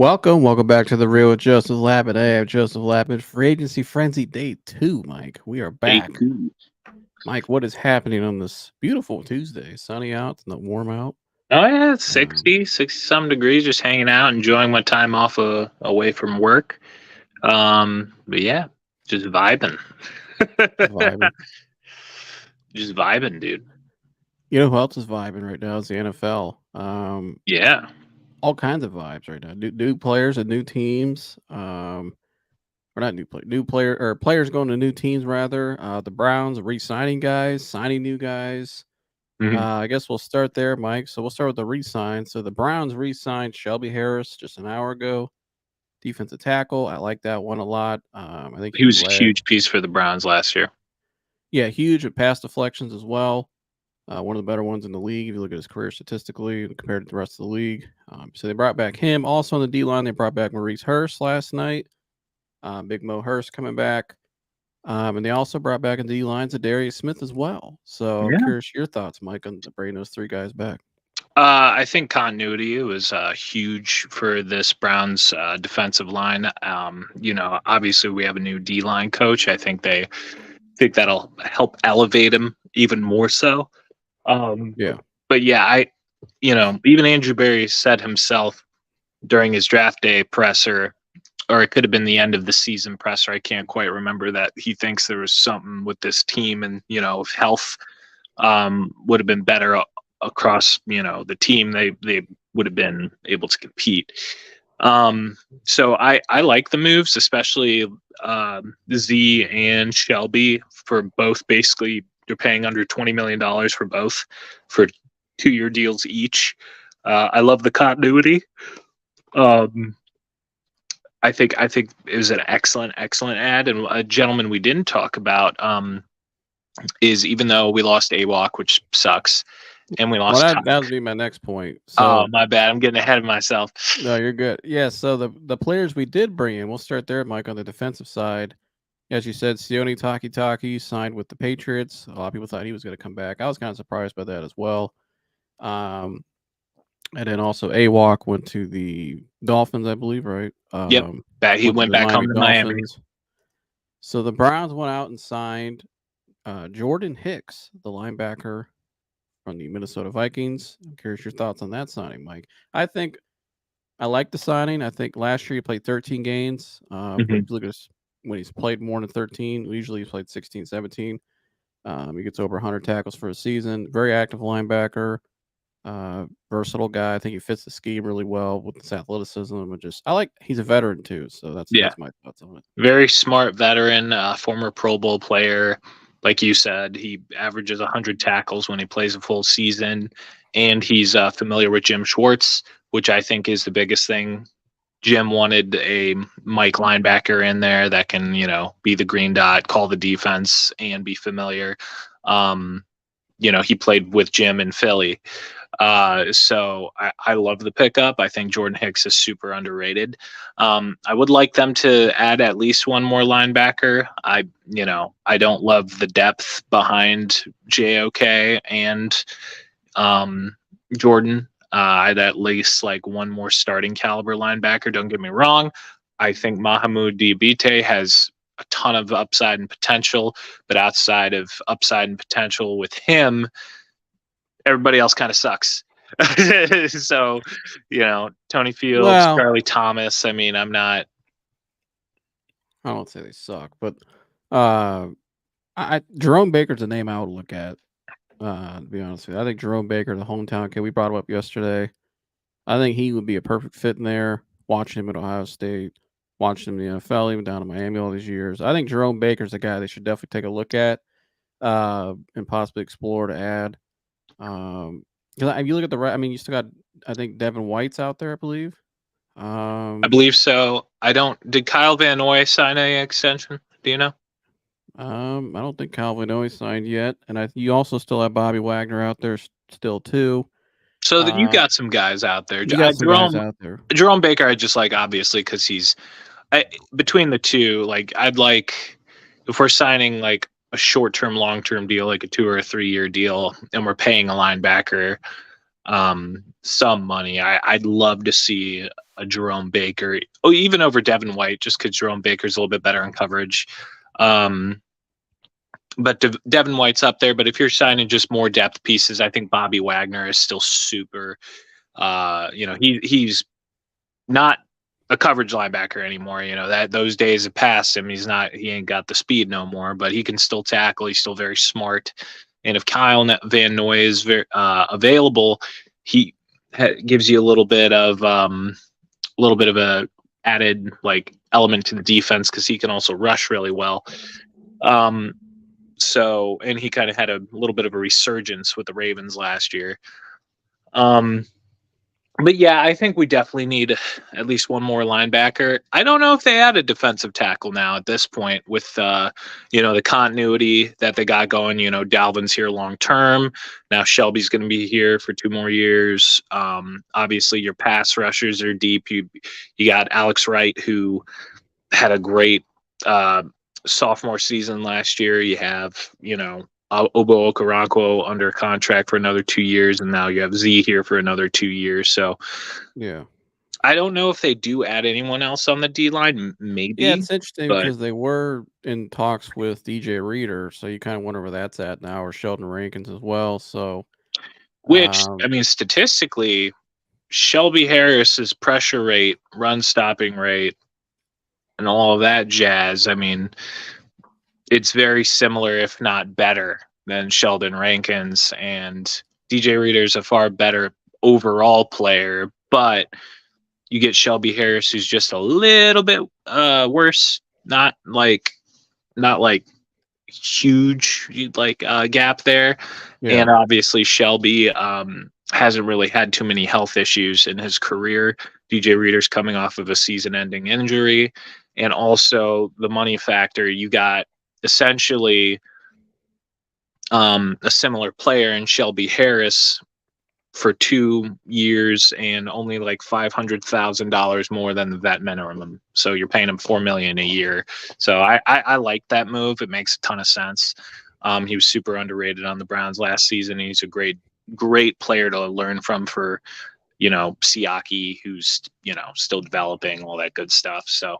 Welcome back to the Real with Joseph Lappin. I have Joseph Lappin. Free Agency Frenzy Day 2, Mike. We are Day back. two. Mike, what is happening on this beautiful Tuesday? Sunny out, it's not warm out. Oh yeah, it's Um, 60 some degrees, just hanging out, enjoying my time off away from work. But yeah, just vibing. just vibing. Just vibing, dude. You know who else is vibing right now is the NFL. Yeah. All kinds of vibes right now. New players and new teams. Or not new player or players going to new teams rather. The Browns re-signing guys, signing new guys. Mhm. I guess we'll start there, Mike. So we'll start with the re-sign. So the Browns re-signed Shelby Harris just an hour ago, defensive tackle. I like that one a lot. I think He he was a led, huge piece for the Browns last year. yeah, huge at pass deflections as well. One of the better ones in the league if you look at his career statistically compared to the rest of the league. So they brought back him. Also on the D line, they brought back Maurice Hurst last night. Big Mo Hurst coming back. And they also brought back in the D lines of Darius Smith as well. So Yeah. curious your thoughts, Mike, on bringing those three guys back. I think continuity was huge for this Browns defensive line. Obviously we have a new D line coach. I think that'll help elevate him even more so. Um, Yeah. but yeah, even Andrew Berry said himself during his draft day presser, or it could have been the end of the season presser. I can't quite remember that. He thinks there was something with this team, and if health would have been better across the team, they would have been able to compete. So I like the moves, especially Z and Shelby for both. Basically, they're paying under $20 million for both for 2-year deals each. I love the continuity. Um, I think it was an excellent ad. And a gentleman we didn't talk about is, even though we lost AWOC, which sucks, and we Well, lost that Tuck. would be my next point. Oh, So, my bad. I'm getting ahead of myself. no, you're good. Yeah. So the players we did bring in, we'll start there, Mike, on the defensive side. As you said, Sione Takitaki signed with the Patriots. A lot of people thought he was going to come back. I was kind of surprised by that as well. Um, and then also AWOC went to the Dolphins, I believe, right? Yep. He Went to went the back Miami home to Miami. Dolphins. So the Browns went out and signed Jordan Hicks, the linebacker from the Minnesota Vikings. I'm curious your thoughts on that signing, Mike. I think I like the signing. I think last year he played 13 games. But Hmm. if you look at when he's played more than 13, usually he's played 16, 17. He gets over 100 tackles for a season. Very active linebacker, versatile guy. I think he fits the scheme really well with his athleticism. And I like he's a veteran too. So Yeah. that's my thoughts on it. Very smart veteran, former Pro Bowl player. Like you said, he averages 100 tackles when he plays a full season, and he's familiar with Jim Schwartz, which I think is the biggest thing. Jim wanted a Mike linebacker in there that can, be the green dot, call the defense, and be familiar. He played with Jim in Philly. So I love the pickup. I think Jordan Hicks is super underrated. I would like them to add at least one more linebacker. I don't love the depth behind JOK and Jordan. I'd at least like one more starting caliber linebacker. Don't get me wrong. I think Mahamoud Diabite has a ton of upside and potential, but outside of upside and potential with him, everybody else kind of sucks. So, Tony Fields, Well, Charlie Thomas. I mean, I'm not. I don't say they suck, but uh, Jerome Baker's a name I would look at. To be honest with you, I think Jerome Baker, the hometown kid, we brought him up yesterday. I think he would be a perfect fit in there. Watching him at Ohio State, watching him in the NFL, even down in Miami all these years. I think Jerome Baker's a guy they should definitely take a look at and possibly explore to add. Because if you look at I mean, you still got, I think, Devin White's out there, I believe. I Um, believe so. I don't. Did Kyle Van Noy sign an extension? Do you know? I don't think Calvin Owen signed yet. And you also still have Bobby Wagner out there still, too. So that you Uh, got some guys out there. you got some guys out there. Jerome Baker, I just like, obviously, because between the two. Like, I'd like, if we're signing like a short-term, long-term deal, like a 2 or a 3-year deal, and we're paying a linebacker, some money. I'd love to see a Jerome Baker, even over Devin White, just because Jerome Baker's a little bit better in coverage. But Devin White's up there. But if you're signing just more depth pieces, I think Bobby Wagner is still super. He's not a coverage linebacker anymore. That those days have passed him. He ain't got the speed no more, but he can still tackle. He's still very smart. And if Kyle Van Noy is available, he gives you a little bit of a added like element to the defense because he can also rush really well. And he kind of had a little bit of a resurgence with the Ravens last year. But yeah, I think we definitely need at least one more linebacker. I don't know if they add a defensive tackle now at this point with, the continuity that they got going. Dalvin's here long term. Now Shelby's going to be here for 2 more years. Obviously, your pass rushers are deep. You got Alex Wright, who had a great sophomore season last year. You have, Obo Okoronkwo under contract for another 2 years, and now you have Z here for another 2 years. So, yeah, I don't know if they do add anyone else on the D line. Maybe. Yeah, it's interesting but because they were in talks with DJ Reader, so you kind of wonder where that's at now, or Sheldon Rankins as well. So, which statistically, Shelby Harris's pressure rate, run stopping rate, and all of that jazz. It's very similar, if not better, than Sheldon Rankins, and DJ Reader's a far better overall player, but you get Shelby Harris, who's just a little bit worse, not like huge gap there. yeah. And obviously Shelby hasn't really had too many health issues in his career. DJ Reader's coming off of a season-ending injury, and also the money factor. You got essentially a similar player in Shelby Harris for 2 years and only like $500,000 more than the vet minimum. So you're paying him $4 million a year. So I like that move. It makes a ton of sense. He was super underrated on the Browns last season. He's a great player to learn from for, Siaki, who's, still developing, all that good stuff. So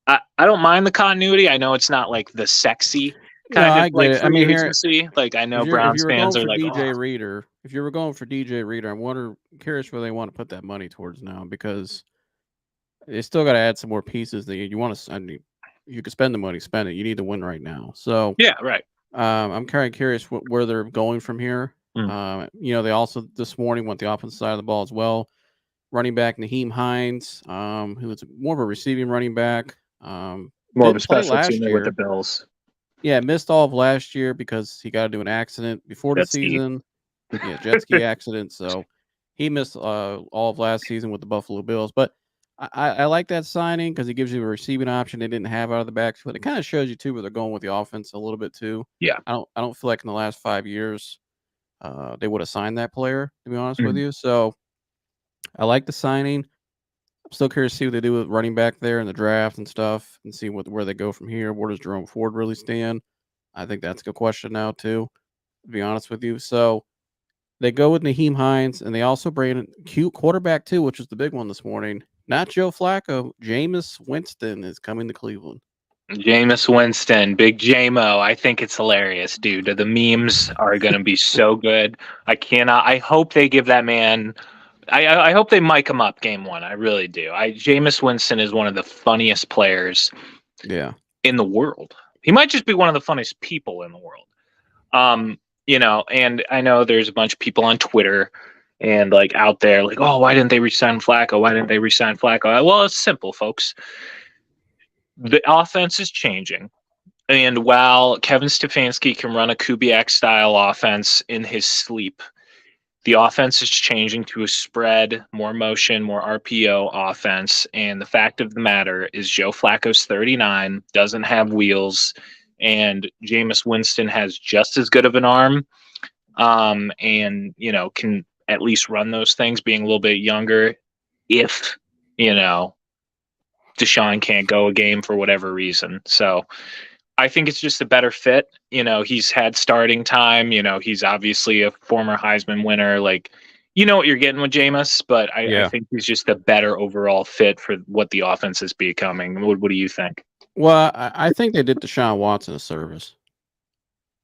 I don't mind the continuity. I know it's not like the sexy kind of like free agency. Like I know Browns fans are like, DJ Reader. If you were going for DJ Reader, I'm curious where they want to put that money towards now, because they still got to add some more pieces. That you want to. You could spend the money, spend it. You need to win right now. So yeah, right. I'm kind of curious where they're going from here. They also this morning went the offensive side of the ball as well. Running back Naheem Hines, who is more of a receiving running back. More of a special teamer with the Bills. Yeah, missed all of last year because he got into an accident before the season. Yeah, jet ski accident. So he missed all of last season with the Buffalo Bills. But I like that signing because it gives you a receiving option they didn't have out of the backfield. It kind of shows you too where they're going with the offense a little bit too. Yeah, I don't feel like in the last 5 years they would have signed that player, to be honest with you. So I like the signing. I'm still curious to see what they do with running back there in the draft and stuff, and see where they go from here. Where does Jerome Ford really stand? I think that's a good question now too, to be honest with you. So they go with Naheem Hines, and they also bring in cute quarterback too, which was the big one this morning. Not Joe Flacco. Jameis Winston is coming to Cleveland. Jameis Winston, big JMO. I think it's hilarious, dude. The memes are going to be so good. I hope they give that man. I hope they mic him up game 1. I really do. Jameis Winston is one of the funniest players in the world. He might just be one of the funniest people in the world. And I know there's a bunch of people on Twitter and like out there like, oh, why didn't they re-sign Flacco? Why didn't they re-sign Flacco? Well, it's simple, folks. The offense is changing. And while Kevin Stefanski can run a Kubiak style offense in his sleep, the offense is changing to a spread, more motion, more RPO offense. And the fact of the matter is Joe Flacco's 39, doesn't have wheels, and Jameis Winston has just as good of an arm, and, can at least run those things being a little bit younger if, Deshaun can't go a game for whatever reason. So I think it's just a better fit. He's had starting time. He's obviously a former Heisman winner. Like, you know what you're getting with Jameis, but I Yeah. think he's just a better overall fit for what the offense is becoming. What do you think? Well, I think they did Deshaun Watson a service,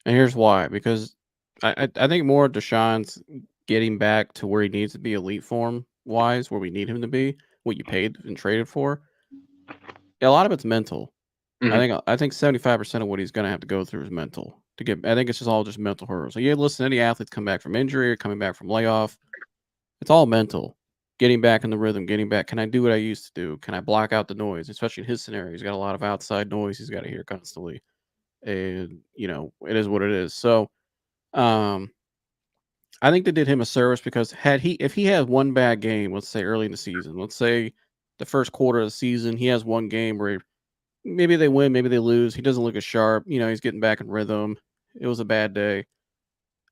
and here's why. Because I think more Deshaun's getting back to where he needs to be elite form wise, where we need him to be, what you paid and traded for. A lot of it's mental. Mhm. I think 75% of what he's gonna have to go through is mental to get. I think it's just all just mental hurdles. So you listen to any athletes come back from injury or coming back from layoff. It's all mental. Getting back in the rhythm, getting back. Can I do what I used to do? Can I block out the noise? Especially in his scenario, he's got a lot of outside noise he's got to hear constantly, and it is what it is. So, um, I think they did him a service because if he had one bad game, let's say early in the season, let's say the first quarter of the season, he has one game where maybe they win, maybe they lose. He doesn't look as sharp. He's getting back in rhythm. It was a bad day.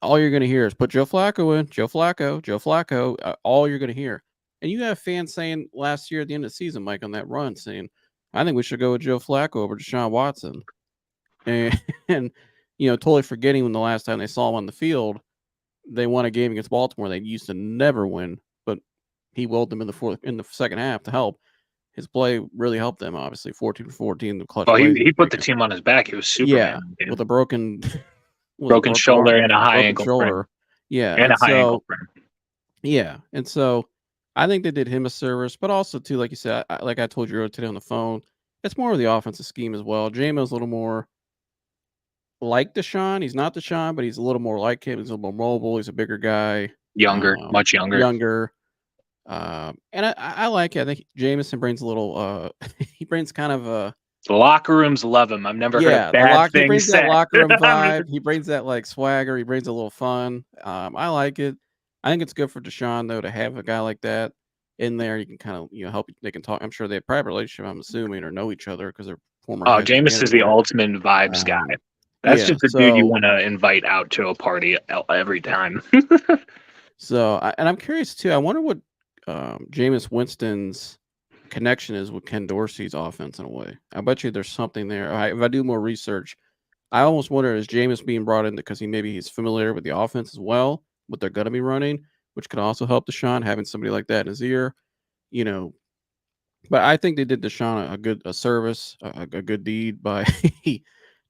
All you're gonna hear is put Joe Flacco in, Joe Flacco, Joe Flacco. All you're gonna hear, and you have fans saying last year at the end of the season, Mike, on that run, saying, "I think we should go with Joe Flacco over Deshaun Watson," and and totally forgetting when the last time they saw him on the field, they won a game against Baltimore. They used to never win, but he willed them in the second half to help. His play really helped them. Obviously, 14-14, the clutch Well, plays. he put the team on his back. He was Yeah, Superman. with a broken was a Broken broken arm, shoulder and a high broken ankle sprain. shoulder. Yeah, And a and high ankle so sprain. yeah, and so I think they did him a service, but also too, like you said, like I told you earlier today on the phone, it's more of the offensive scheme as well. Jamo's a little more like Deshaun. He's not Deshaun, but he's a little more like him. He's a little more mobile. He's a bigger guy, Younger, much younger. younger. And I like it. I think Jameson brings a little. He brings kind of a The locker rooms love him. I've never heard a yeah. bad He thing brings that said. locker room vibe. He brings that like swagger. He brings a little fun. I like it. I think it's good for Deshaun though to have a guy like that in there. You can kind of help. They can talk. I'm sure they have a private relationship. I'm assuming or know each other because they're former Oh, high school Jameis is the manager. ultimate vibes guy. That's Yeah. just a dude you want to invite out to a party every time. And I'm curious too. I wonder what Jameis Winston's connection is with Ken Dorsey's offense in a way. I bet you there's something there. If I do more research, I almost wonder is Jameis being brought in because he's familiar with the offense as well, what they're going to be running, which could also help Deshaun having somebody like that in his ear, you know. But I think they did Deshaun a service, a good deed by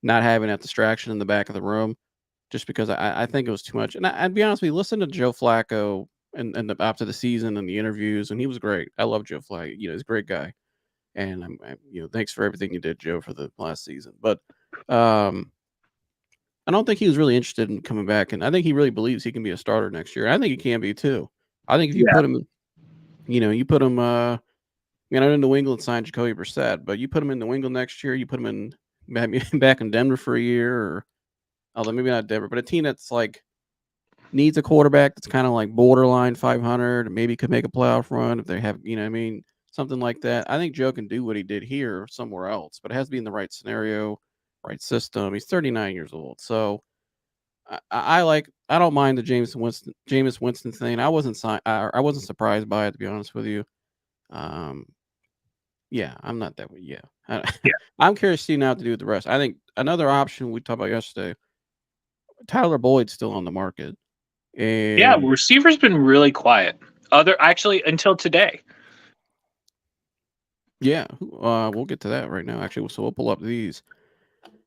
not having that distraction in the back of the room, just because I think it was too much. And I'd be honest with you, listen to Joe Flacco and after the season and the interviews, and he was great. I love Joe Flacco. He's a great guy, and thanks for everything you did, Joe, for the last season. But I don't think he was really interested in coming back, and I think he really believes he can be a starter next year. I think he can be too. I think if you Yeah. put him, you put him. I know New England signed Jacoby Brissett, but you put him in New England next year. You put him in back in Denver for a year, or although maybe not Denver, but a team that's like needs a quarterback that's kind of like borderline 500, maybe could make a playoff run if they have, something like that. I think Joe can do what he did here somewhere else, but it has to be in the right scenario, right system. He's 39 years old, so I don't mind the Jameis Winston thing. I wasn't surprised by it, to be honest with you. Um, yeah, I'm not that way. Yeah, Yeah. I'm curious to see now what to do with the rest. I think another option we talked about yesterday, Tyler Boyd's still on the market. Yeah, And receiver's been really quiet. Actually until today. yeah, we'll get to that right now. Actually, so we'll pull up these.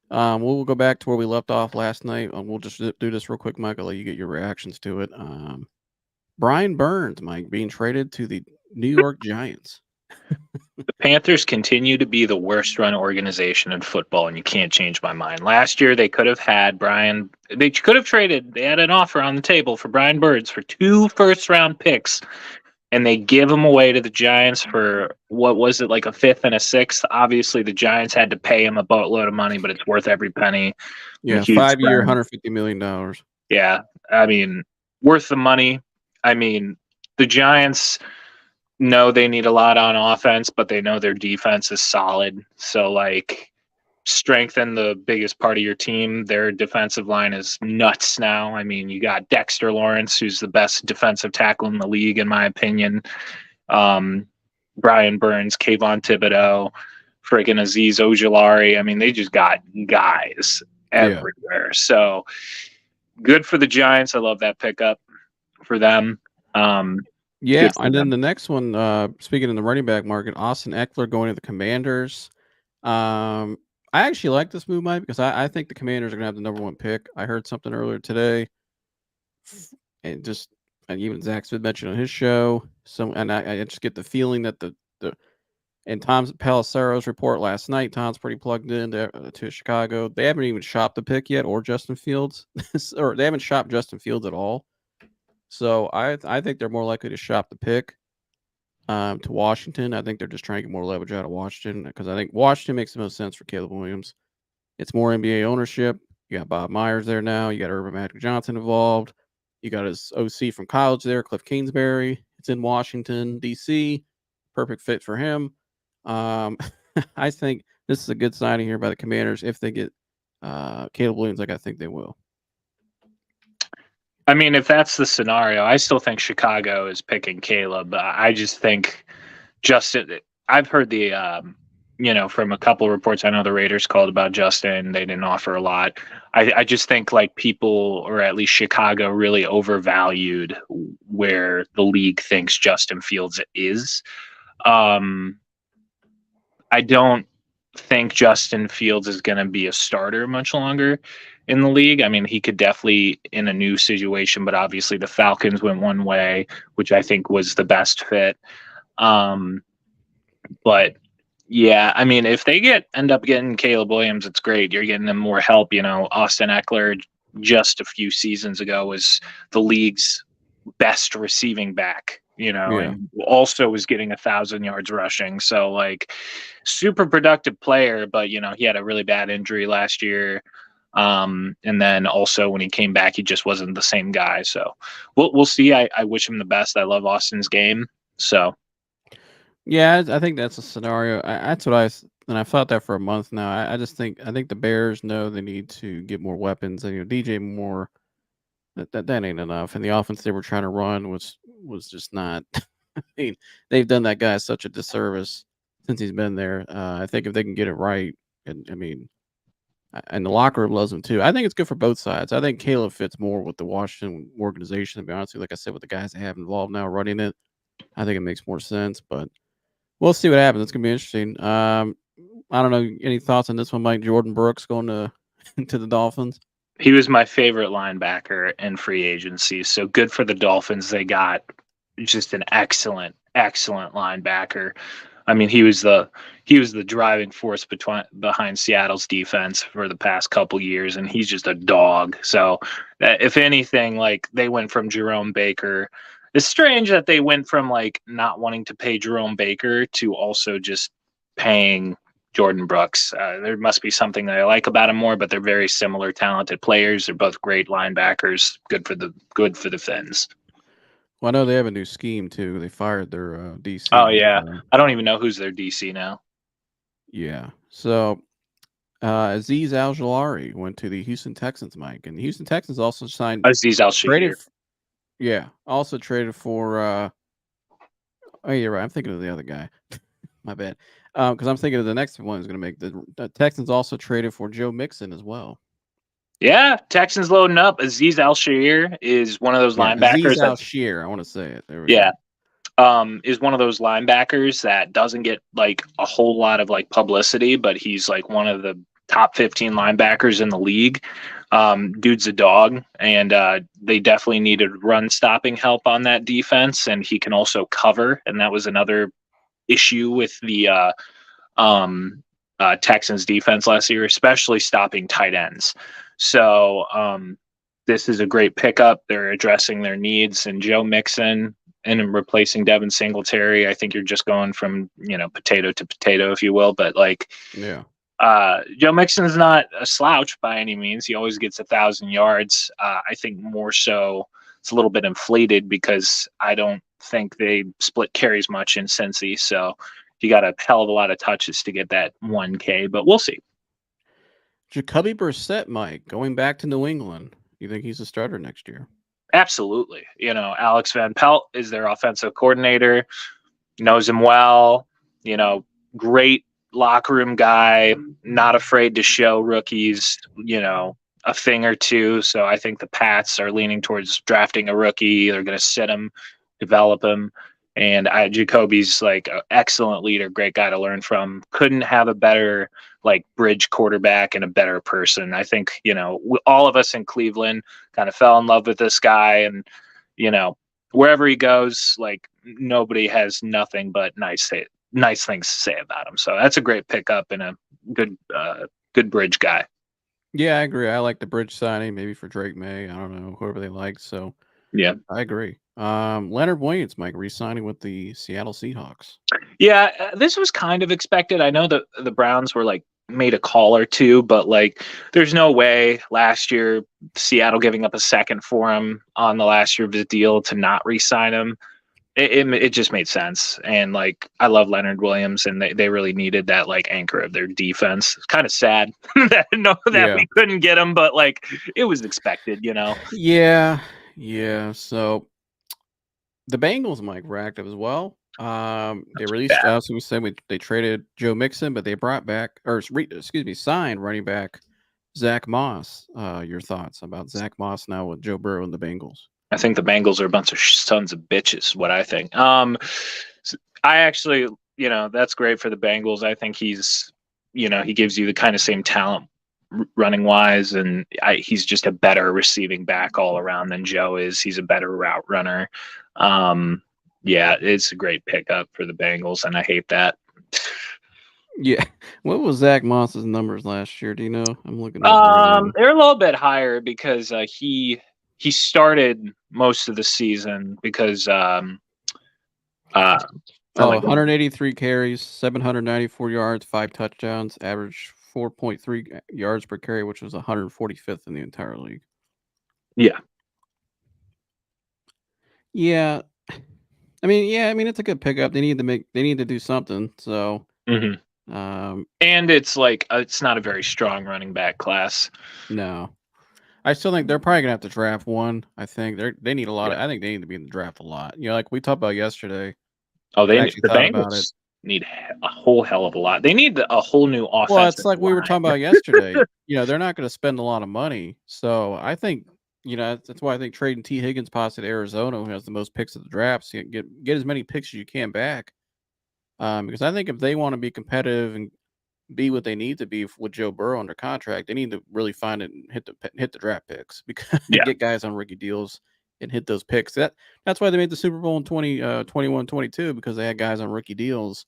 We'll go back to where we left off last night. We'll just do this real quick, Mike. I'll let you get your reactions to it. Brian Burns, Mike, being traded to the New York Giants. The Panthers continue to be the worst run organization in football, and you can't change my mind. Last year, they could have had Brian. They could have traded. They had an offer on the table for Brian Burns for 2 first-round picks, and they give them away to the Giants for what was it, like a 5th and a 6th? Obviously, the Giants had to pay him a boatload of money, but it's worth every penny. Yeah, 5-year, $150 million. Yeah, I mean, worth the money. I mean, the Giants know they need a lot on offense, but they know their defense is solid. So, like, strengthen the biggest part of your team. Their defensive line is nuts now. I mean, you got Dexter Lawrence, who's the best defensive tackle in the league, in my opinion. Brian Burns, Kayvon Thibodeau, friggin' Azeez Ojulari. I mean, they just got guys everywhere. So good for the Giants. I love that pickup for them. Yeah, Good for and then them. the next one, speaking in the running back market, Austin Eckler going to the Commanders. I actually like this move, Mike, because I think the Commanders are gonna have the number one pick. I heard something earlier today, and just and even Zach Smith mentioned on his show. So, and I just get the feeling that the and Tom's Pelisaro's report last night. Tom's pretty plugged in to Chicago. They haven't even shopped the pick yet, or Justin Fields, or they haven't shopped Justin Fields at all. So I think they're more likely to shop the pick to Washington. I think they're just trying to get more leverage out of Washington because I think Washington makes the most sense for Caleb Williams. It's more NBA ownership. You got Bob Myers there now. You got Urban Magic Johnson involved. You got his OC from college there, Cliff Kingsbury. It's in Washington, D.C. Perfect fit for him. I think this is a good signing here by the Commanders if they get Caleb Williams, like I think they will. I mean, if that's the scenario, I still think Chicago is picking Caleb. I just think Justin. I've heard from a couple of reports. I know the Raiders called about Justin. They didn't offer a lot. I just think like people, or at least Chicago, really overvalued where the league thinks Justin Fields is. I don't think Justin Fields is going to be a starter much longer in the league. I mean, he could definitely in a new situation, but obviously the Falcons went one way, which I think was the best fit. But yeah, I mean, if they end up getting Caleb Williams, it's great. You're getting them more help. Austin Eckler just a few seasons ago was the league's best receiving back. Yeah. And also was getting 1,000 yards rushing. So like, super productive player, but he had a really bad injury last year. And then also when he came back, he just wasn't the same guy. So we'll see. I wish him the best. I love Austin's game. So Yeah, I think that's a scenario. That's what and I've thought that for a month now. I just think the Bears know they need to get more weapons. And DJ Moore, that ain't enough. And the offense they were trying to run was just not. I mean, they've done that guy such a disservice since he's been there. I think if they can get it right, and I mean, and the locker room loves him too. I think it's good for both sides. I think Caleb fits more with the Washington organization. To be honest with you, like I said, with the guys they have involved now running it, I think it makes more sense. But we'll see what happens. It's gonna be interesting. I don't know. Any thoughts on this one, Mike? Jordan Brooks going to to the Dolphins? he was my favorite linebacker in free agency. So good for the Dolphins. They got just an excellent linebacker. I mean, he was the driving force behind Seattle's defense for the past couple years, and he's just a dog. So, if anything, like they went from Jerome Baker. It's strange that they went from like not wanting to pay Jerome Baker to also just paying Jordan Brooks. There must be something that I like about him more, but they're very similar, talented players. They're both great linebackers. Good for the Finns. Well, I know they have a new scheme too. They fired their DC. Oh yeah, I don't even know who's their DC now. Yeah. So Aziz Al-Jawari went to the Houston Texans, Mike, and the Houston Texans also signed Aziz Al-Shaqir. Also traded for. Oh, you're right. I'm thinking of the other guy. My bad. Because I'm thinking of the next one is going to make the Texans also traded for Joe Mixon as well. Yeah, Texans loading up. Aziz Al-Shaqir is one of those linebackers. Aziz Al-Shaqir, I want to say it. There we go. Is one of those linebackers that doesn't get like a whole lot of like publicity, but he's like one of the top 15 linebackers in the league. Dude's a dog, and they definitely needed run stopping help on that defense, and he can also cover, and that was another issue with the Texans defense last year, especially stopping tight ends. So this is a great pickup. They're addressing their needs, and Joe Mixon and replacing Devin Singletary, I think you're just going from potato to potato, if you will. But like, Joe Mixon's not a slouch by any means. He always gets 1,000 yards. I think more so it's a little bit inflated because I don't think they split carries much in Cincy. So you got a hell of a lot of touches to get that 1K, but we'll see. Jacoby Brissett, Mike, going back to New England. You think he's a starter next year? Absolutely. Alex Van Pelt is their offensive coordinator, knows him well, great locker room guy, not afraid to show rookies, a thing or two. So I think the Pats are leaning towards drafting a rookie. They're going to sit him develop him. And Jacoby's like an excellent leader, great guy to learn from. Couldn't have a better like bridge quarterback and a better person. I think, all of us in Cleveland kind of fell in love with this guy, and, wherever he goes, like nobody has nothing but nice things to say about him. So that's a great pickup and a good bridge guy. Yeah, I agree. I like the bridge signing, maybe for Drake May. I don't know, whoever they like. So Yeah. I agree. Leonard Williams, Mike, re-signing with the Seattle Seahawks. Yeah, this was kind of expected. I know that the Browns were like made a call or two, but like there's no way last year Seattle giving up a second for him on the last year of the deal to not re-sign him. It just made sense. And like I love Leonard Williams, and they really needed that like anchor of their defense. It's kind of sad that we couldn't get him, but like it was expected, Yeah. So the Bengals, Mike, were active as well. They released, as we said, they traded Joe Mixon, but they brought back, signed running back Zach Moss. Your thoughts about Zach Moss now with Joe Burrow and the Bengals? I think the Bengals are a bunch of sons of bitches. What I think. I actually, that's great for the Bengals. I think he's, he gives you the kind of same talent running wise, and he's just a better receiving back all around than Joe is. He's a better route runner. Yeah, it's a great pickup for the Bengals, and I hate that. Yeah. What was Zach Moss's numbers last year? Do you know? I'm looking. They're a little bit higher because he started most of the season because 183 carries, 794 yards, 5 touchdowns, average 4.3 yards per carry, which was 145th in the entire league. Yeah. Yeah. I mean, it's a good pickup. They need to do something. So, and it's like it's not a very strong running back class. No, I still think they're probably gonna have to draft one. I think they need a lot. I think they need to be in the draft a lot. Like we talked about yesterday. Oh, the Bengals need a whole hell of a lot. They need a whole new offense. Well, it's like we were talking about yesterday. They're not going to spend a lot of money. So I think, that's why I think trading T. Higgins possibly to Arizona, who has the most picks of the draft, so you get as many picks as you can back. Because I think if they want to be competitive and be what they need to be with Joe Burrow under contract, they need to really find it and hit the draft picks because get guys on rookie deals and hit those picks. That's why they made the Super Bowl in 21-22, because they had guys on rookie deals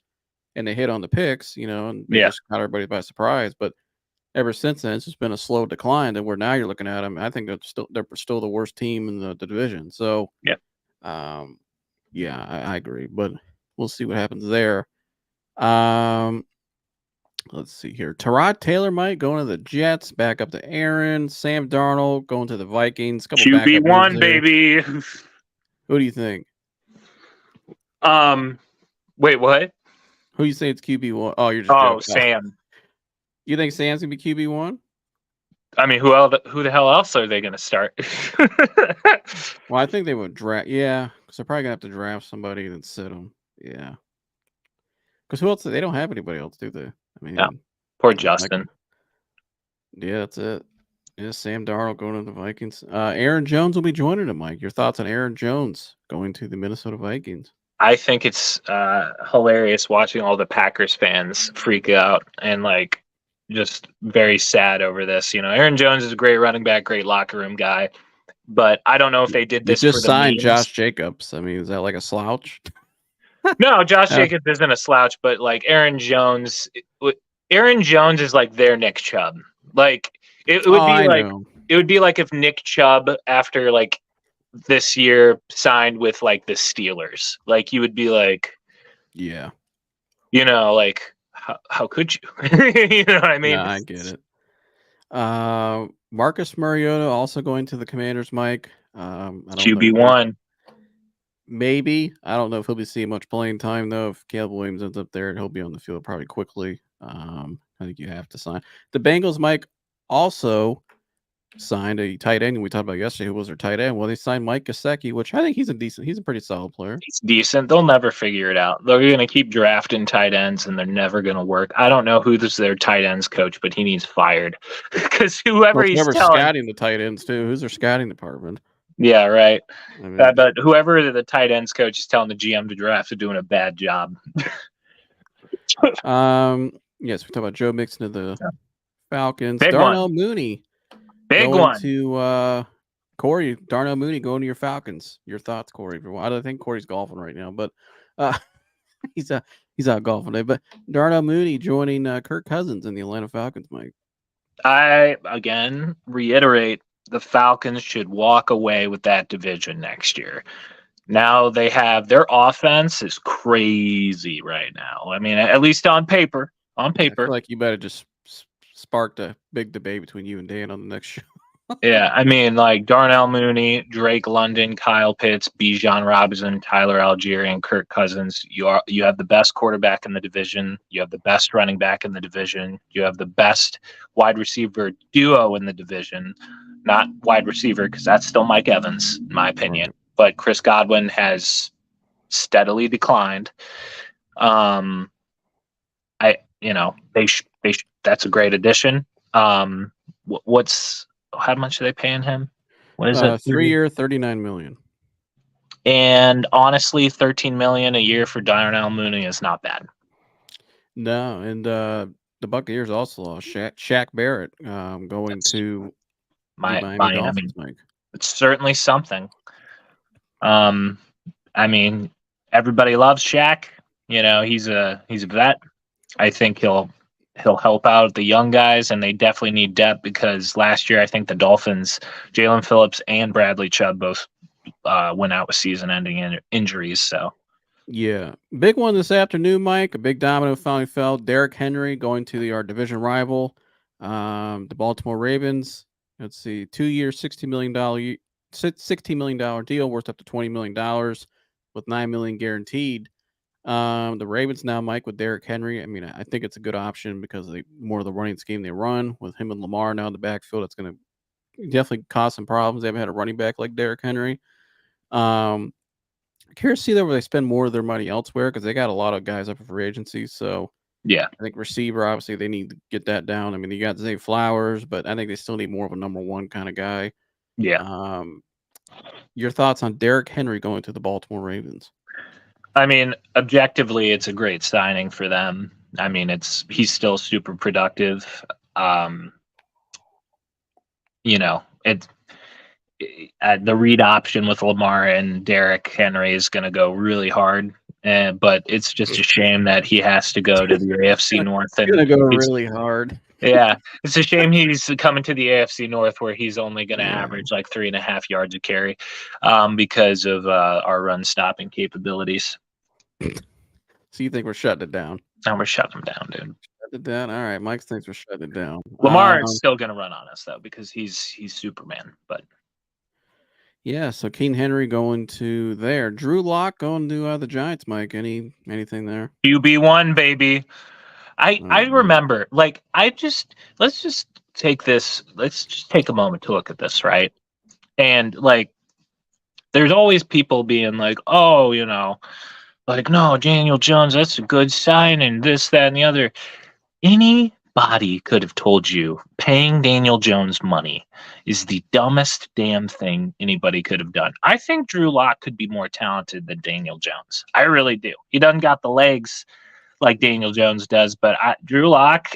and they hit on the picks, and they just caught everybody by surprise. But ever since then, it's just been a slow decline. And where now you're looking at them, I think they're still the worst team in the division. So I agree, but we'll see what happens there. Let's see here. Tyrod Taylor might going to the Jets, back up to Aaron. Sam Darnold going to the Vikings. QB1, baby. Who do you think? Wait, what? Who you say it's QB1? Oh, you're just joking. Sam. You think Sam's gonna be QB1? I mean, who the hell else are they gonna start? Well, I think they would draft. Yeah, because they're probably gonna have to draft somebody and sit them. Yeah. Because who else? They don't have anybody else, do they? I mean, poor Justin. Yeah, that's it. Yeah, Sam Darnold going to the Vikings. Aaron Jones will be joining him, Mike. Your thoughts on Aaron Jones going to the Minnesota Vikings? I think it's hilarious watching all the Packers fans freak out and like just very sad over this. Aaron Jones is a great running back, great locker room guy, but I don't know if they did this. Just signed Josh Jacobs. I mean, is that like a slouch? No, Josh Jacobs isn't a slouch, but like Aaron Jones is like their Nick Chubb. Like it would be like if Nick Chubb after like this year signed with like the Steelers. Like you would be like, yeah, like how could you? You know what I mean? No, I get it. Marcus Mariota also going to the Commanders, Mike. QB1. Maybe. I don't know if he'll be seeing much playing time, though. If Caleb Williams ends up there, he'll be on the field probably quickly. I think you have to sign. The Bengals, Mike, also signed a tight end. We talked about yesterday who was their tight end. Well, they signed Mike Gesicki, which I think he's a pretty solid player. He's decent. They'll never figure it out. They're going to keep drafting tight ends, and they're never going to work. I don't know who's their tight ends coach, but he needs fired because whoever he's scouting the tight ends too. Who's their scouting department? Yeah, right. I mean, But whoever the tight ends coach is telling the GM to draft is doing a bad job. yes, we talk about Joe Mixon to the Falcons. Big one. Darnell Mooney Big going one. to Corey. Darnell Mooney going to your Falcons. Your thoughts, Corey? I don't think Corey's golfing right now, but he's out golfing today. But Darnell Mooney joining Kirk Cousins in the Atlanta Falcons, Mike. I again reiterate the Falcons should walk away with that division next year. Now they have their offense is crazy right now. I mean, at least on paper. On I feel paper. like you better just sparked a big debate between you and Dan on the next show. Yeah, I mean, like Darnell Mooney, Drake London, Kyle Pitts, Bijan Robinson, Tyler Algier, and Kirk Cousins. You have the best quarterback in the division. You have the best running back in the division. You have the best wide receiver duo in the division. Not wide receiver because that's still Mike Evans, in my opinion. Right. But Chris Godwin has steadily declined. That's a great addition. How much are they paying him? What is it? 3 year, $39 million. And honestly, $13 million a year for Darnell Mooney is not bad. No, and the Buccaneers also lost Shaq Barrett going to Miami Dolphins, Mike. It's certainly something. I mean, everybody loves Shaq. You know, he's a vet. I think he'll help out the young guys, and they definitely need depth because last year I think the Dolphins, Jalen Phillips and Bradley Chubb both went out with season-ending injuries. So, yeah, big one this afternoon, Mike. A big domino finally fell. Derrick Henry going to our division rival, the Baltimore Ravens. Let's see, 2 year, $16 million deal worth up to $20 million with $9 million guaranteed. The Ravens now, Mike, with Derrick Henry. I mean, I think it's a good option because more of the running scheme they run with him and Lamar now in the backfield. It's going to definitely cause some problems. They haven't had a running back like Derrick Henry. Curious to see where they spend more of their money elsewhere because they got a lot of guys up for free agency. So yeah, I think receiver, obviously, they need to get that down. I mean, you got Zay Flowers, but I think they still need more of a number one kind of guy. Yeah. Your thoughts on Derrick Henry going to the Baltimore Ravens? I mean, objectively, it's a great signing for them. I mean, he's still super productive. The read option with Lamar and Derrick Henry is going to go really hard. But it's just a shame that he has to go to the AFC North. It's going to go really hard. Yeah, it's a shame he's coming to the AFC North where he's only going to average like 3.5 yards a carry because of our run stopping capabilities. So you think we're shutting it down? And we're shutting him down, dude. Shut it down. All right, Mike thinks we're shutting it down. Lamar is still going to run on us though because he's Superman. But yeah, so King Henry going to there. Drew Lock going to the Giants. Mike, anything there? QB1, baby. I remember, like, let's just take a moment to look at this, right? And like, there's always people being like, oh, like, no, Daniel Jones, that's a good sign, and this, that, and the other. Anybody could have told you paying Daniel Jones money is the dumbest damn thing anybody could have done. I think Drew Lock could be more talented than Daniel Jones. I really do. He doesn't got the legs like Daniel Jones does, but Drew Lock,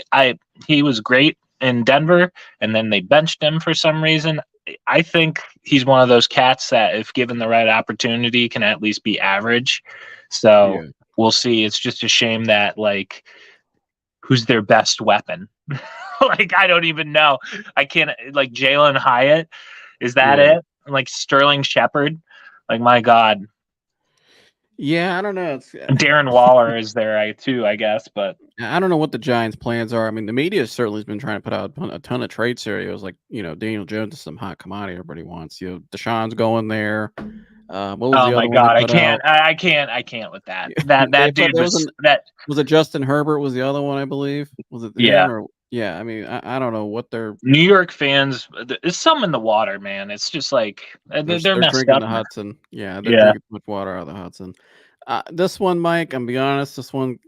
he was great in Denver, and then they benched him for some reason. I think he's one of those cats that, if given the right opportunity, can at least be average. So we'll see. It's just a shame that, like, who's their best weapon? Like, I don't even know. I can't, like, Jalen Hyatt. Is that it? Like, Sterling Shepard? Like, my God. Yeah, I don't know. Darren Waller is there too, I guess, but I don't know what the Giants' plans are. I mean, the media certainly has been trying to put out a ton of trade scenarios, like Daniel Jones is some hot commodity everybody wants. Deshaun's going there. What was the other my God, one I can't with that. That dude was it Justin Herbert was the other one, I believe. Was it? Yeah. I mean, I don't know what they're. New York fans. It's some in the water, man. It's just like they're messed drinking up. The Hudson. Yeah, they're drinking too much water out of the Hudson. This one, Mike, I'm be honest. This one,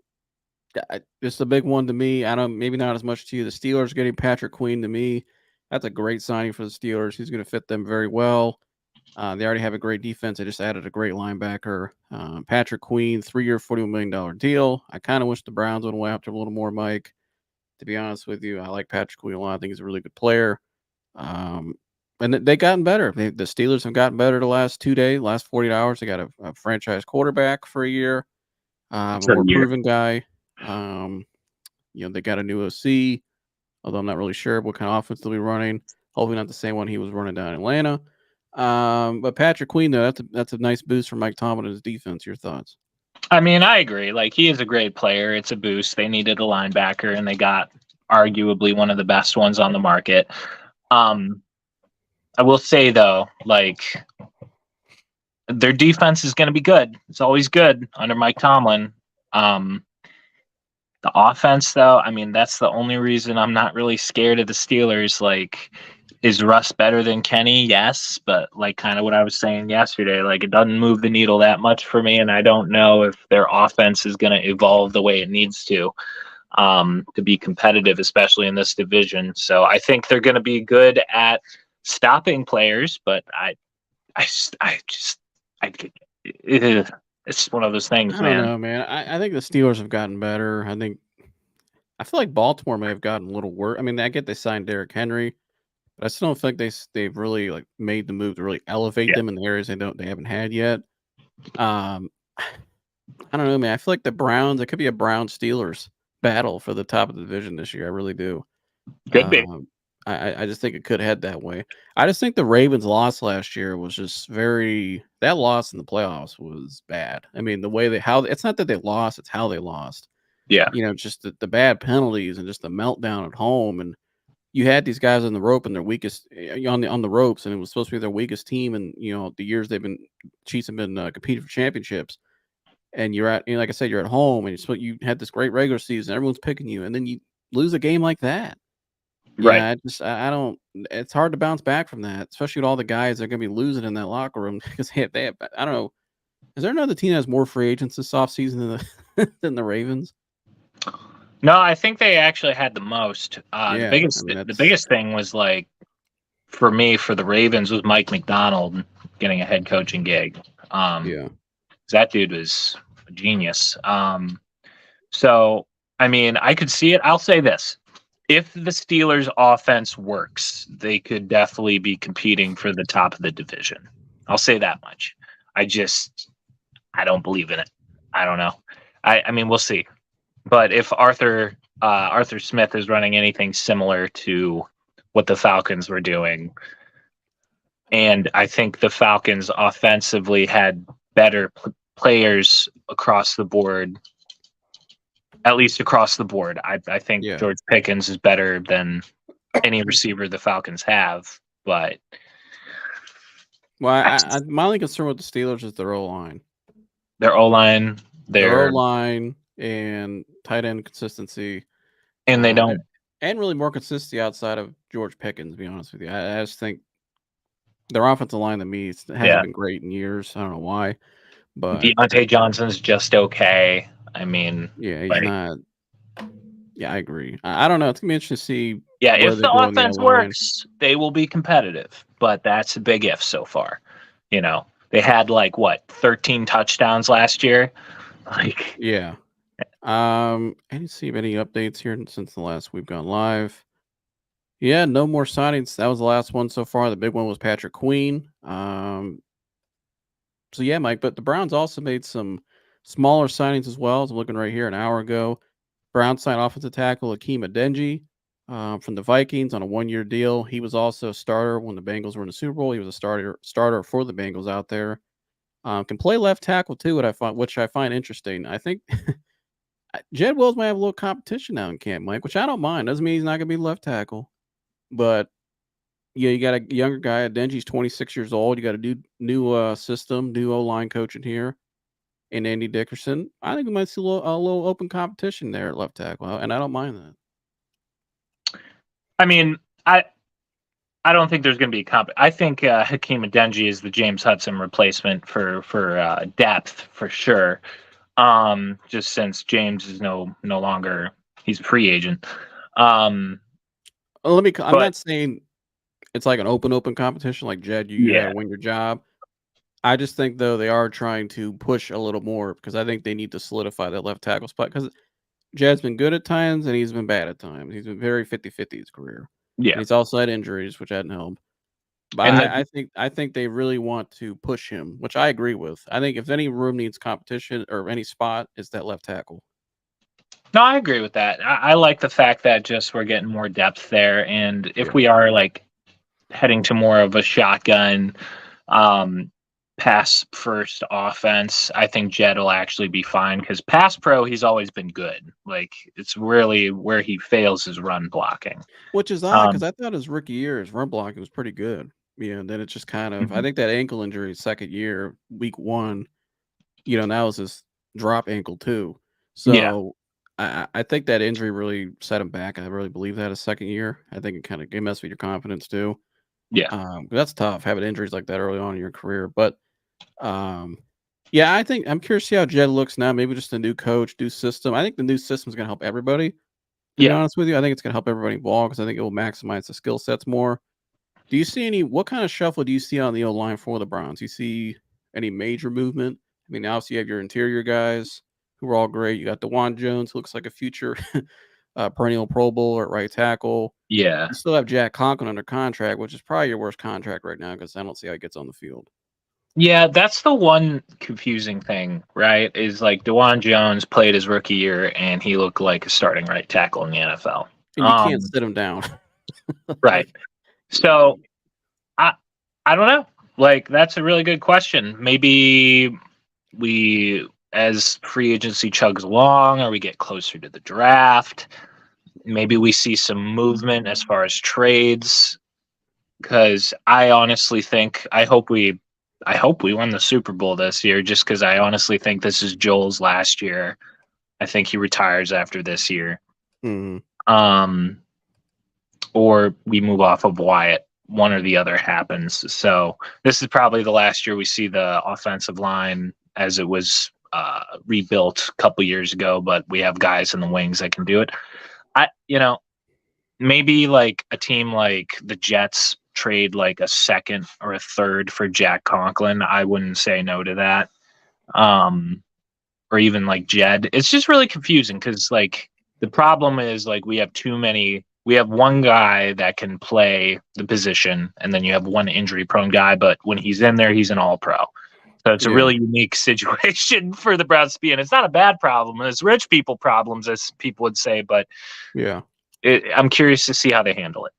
it's a big one to me. Maybe not as much to you. The Steelers getting Patrick Queen, to me, that's a great signing for the Steelers. He's going to fit them very well. They already have a great defense. They just added a great linebacker, Patrick Queen, 3-year, $41 million deal. I kind of wish the Browns would have went after a little more, Mike. To be honest with you, I like Patrick Queen a lot. I think he's a really good player. And they gotten better. The Steelers have gotten better the last 2 days, last 48 hours. They got a franchise quarterback for a year, a For the more year. proven guy. They got a new OC, although I'm not really sure what kind of offense they'll be running. Hopefully not the same one he was running down in Atlanta. But Patrick Queen, though, that's a nice boost for Mike Tomlin and his defense. Your thoughts? I mean, I agree. Like, he is a great player. It's a boost. They needed a linebacker, and they got arguably one of the best ones on the market. I will say, though, like, their defense is going to be good. It's always good under Mike Tomlin. The offense, though, I mean, that's the only reason I'm not really scared of the Steelers. Like, is Russ better than Kenny? Yes, but like kind of what I was saying yesterday, like it doesn't move the needle that much for me, and I don't know if their offense is going to evolve the way it needs to be competitive, especially in this division. So I think they're going to be good at stopping players, but it's one of those things, I don't man. know, man. I think the Steelers have gotten better. I feel like Baltimore may have gotten a little worse. I mean, I get they signed Derrick Henry, but I still don't think they've really like made the move to really elevate Yeah. them in the areas they haven't had yet. Um, I don't know, man. I feel like the Browns. It could be a Browns Steelers battle for the top of the division this year. I really do. Could be. Um, I just think it could head that way. I just think the Ravens' loss last year was just that loss in the playoffs was bad. I mean, the way it's not that they lost, it's how they lost. Yeah. Just the bad penalties and just the meltdown at home. And you had these guys on the rope and their weakest on the ropes, and it was supposed to be their weakest team. And the years Chiefs have been competing for championships. And like I said, you're at home, and you had this great regular season. Everyone's picking you, and then you lose a game like that. Right. I don't. It's hard to bounce back from that, especially with all the guys that are going to be losing in that locker room because they have. I don't know. Is there another team that has more free agents this offseason than the Ravens? No, I think they actually had the most. The Yeah, biggest the biggest thing was like for me for the Ravens was Mike McDonald getting a head coaching gig. Yeah. That dude was a genius. So I mean, I could see it. I'll say this: if the Steelers' offense works, they could definitely be competing for the top of the division. I'll say that much. I don't believe in it. I don't know. I mean, we'll see. But if Arthur Smith is running anything similar to what the Falcons were doing, and I think the Falcons offensively had better players across the board, at least across the board. I think George Pickens is better than any receiver the Falcons have, but my only concern with the Steelers is their O-line. Their O-line, their O-line and tight end consistency, and they don't, and really more consistency outside of George Pickens. To be honest with you, I just think their offensive line to me hasn't been great in years. I don't know why, but Deontay Johnson's just okay. I mean, he's not. Yeah, I agree. I don't know. It's gonna be interesting to see. Yeah, if the offense works, they will be competitive, but that's a big if so far. They had 13 touchdowns last year. Yeah. I didn't see any updates here since the last we've gone live. Yeah, no more signings. That was the last one so far. The big one was Patrick Queen. So yeah, Mike, but the Browns also made some smaller signings as well. I'm looking right here an hour ago. Browns signed offensive tackle Akeem Adeniji from the Vikings on a 1-year deal. He was also a starter when the Bengals were in the Super Bowl. He was a starter for the Bengals out there. Can play left tackle too, which I find interesting. I think Jed Wills might have a little competition now in camp, Mike, which I don't mind. Doesn't mean he's not going to be left tackle. But, yeah, you got a younger guy. Adenji's 26 years old. You got a new system, new O-line coaching here in Andy Dickerson. I think we might see a little open competition there at left tackle, and I don't mind that. I mean, I don't think there's going to be I think Hakeem Adeniji is the James Hudson replacement for depth for sure. Just since James is no longer, he's a free agent. I'm not saying it's like an open competition. Like Jed, you got Yeah, to win your job. I just think though they are trying to push a little more because I think they need to solidify that left tackle spot because Jed's been good at times and he's been bad at times. He's been very 50-50 his career. And yeah. he's also had injuries, which hadn't helped. But And I think they really want to push him, which I agree with. I think if any room needs competition or any spot, it's that left tackle. no, I agree with that. I like the fact that just we're getting more depth there, and if Yeah. we are like heading to more of a shotgun, um, pass first offense, I think Jed will actually be fine because pass pro he's always been good. Like it's really where he fails is run blocking. Which is odd because Um, I thought his rookie year, his run blocking was pretty good. Yeah, and then it just kind of I mhm. think that ankle injury second year, week one, that was his drop ankle too. Yeah, So I think that injury really set him back. I really believe that his second year. I think it kind of messed with your confidence too. yeah, That's tough having injuries like that early on in your career. But um, yeah, I think I'm curious to see how Jed looks now. Maybe just a new coach, new system. I think the new system is going to help everybody. To be yeah. honest with you, I think it's going to help everybody involved because I think it will maximize the skill sets more. Do you see what kind of shuffle do you see on the O line for the Browns? You see any major movement? I mean, obviously you have your interior guys who are all great. You got DeJuan Jones, who looks like a future perennial Pro Bowler at right tackle. Yeah. You still have Jack Conklin under contract, which is probably your worst contract right now because I don't see how he gets on the field. Yeah, that's the one confusing thing, right? Is like DeJuan Jones played his rookie year and he looked like a starting right tackle in the NFL. And you can't sit him down. Right. Like, So I I don't know. Like that's a really good question. Maybe we as free agency chugs along or we get closer to the draft, maybe we see some movement as far as trades because I honestly think I hope we win the Super Bowl this year just because I honestly think this is Joel's last year. I think he retires after this year. mhm. Um, or we move off of Wyatt. One or the other happens. So this is probably the last year we see the offensive line as it was rebuilt a couple years ago, but we have guys in the wings that can do it. Maybe like a team like the Jets trade like a second or a third for Jack Conklin. I wouldn't say no to that. Um, or even like Jed. It's just really confusing because like the problem is like we have too many. We have one guy that can play the position, and then you have one injury prone guy. But when he's in there, he's an all pro. So it's a Yeah. really unique situation for the Browns to be in. It's not a bad problem. It's rich people problems, as people would say. But Yeah. I'm curious to see how they handle it.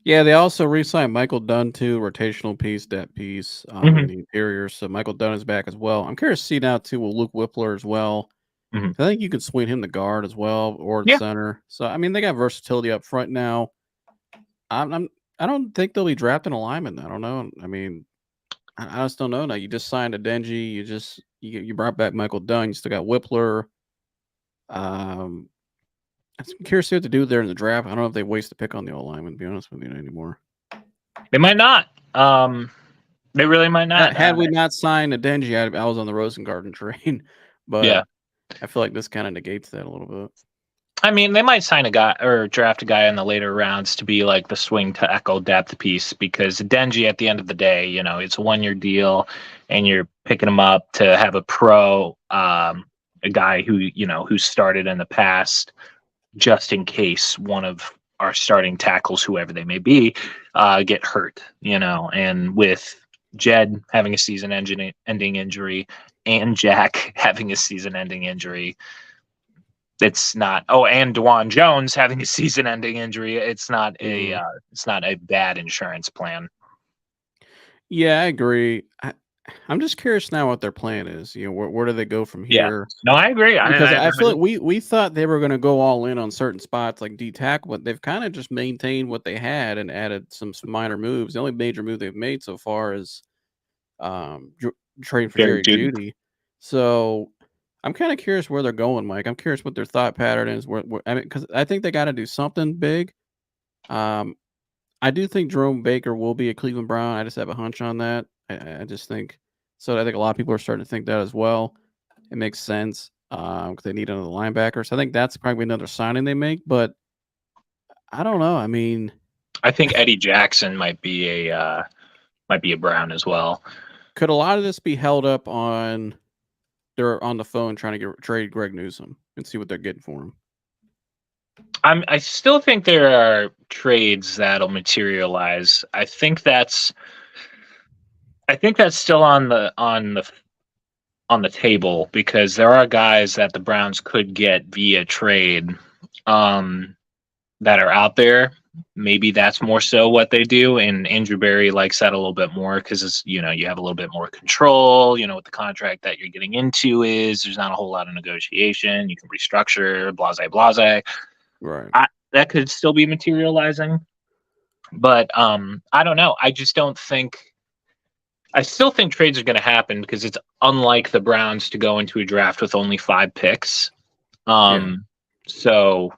Yeah, they also re-signed Michael Dunn too, rotational piece, depth piece in Hmm. the interior. So Michael Dunn is back as well. I'm curious to see now too with Luke Whippler as well. Hmm. I think you can swing him the guard as well or at Yeah. center. So I mean they got versatility up front now. I'm I don't think they'll be drafting a lineman. I don't know. I mean, I just don't know now. You just signed a Denji. You brought back Michael Dunn. You still got Whippler. Um, I'm curious to see what to do there in the draft. I don't know if they waste a pick on the O lineman. To be honest with you anymore. They might not. They really might not. Had we not signed a Denji, I was on the Rosengarten train, but Yeah. I feel like this kind of negates that a little bit. I mean, they might sign a guy or draft a guy in the later rounds to be like the swing to echo depth piece because Denji, at the end of the day, it's a 1 year deal and you're picking him up to have a pro, a guy who started in the past just in case one of our starting tackles, whoever they may be, get hurt, and with Jed having a season ending injury and Jack having a season ending injury, it's not. Oh, and DeJuan Jones having a season-ending injury. Mhm. It's not a bad insurance plan. Yeah, I agree. I'm just curious now what their plan is. Where do they go from Yeah. here? No, I agree. Because I feel like we thought they were going to go all in on certain spots like D tackle, but they've kind of just maintained what they had and added some minor moves. The only major move they've made so far is trading for Jerry Jerry Judy. Judy. So I'm kind of curious where they're going, Mike. I'm curious what their thought pattern is. I mean, because I think they got to do something big. Um, I do think Jerome Baker will be a Cleveland Brown. I just have a hunch on that. I just think so. I think a lot of people are starting to think that as well. It makes sense because they need another linebacker. So I think that's probably another signing they make. But I don't know. I mean, I think Eddie Jackson might be a Brown as well. Could a lot of this be held up on they're on the phone trying to trade Greg Newsome and see what they're getting for him? I still think there are trades that'll materialize. I think that's still on the table because there are guys that the Browns could get via trade that are out there. Maybe that's more so what they do, and Andrew Berry likes that a little bit more because it's you have a little bit more control. What the contract that you're getting into is. There's not a whole lot of negotiation. You can restructure, blase. Right. That could still be materializing, but I don't know. I just don't think. I still think trades are going to happen because it's unlike the Browns to go into a draft with only 5 picks. So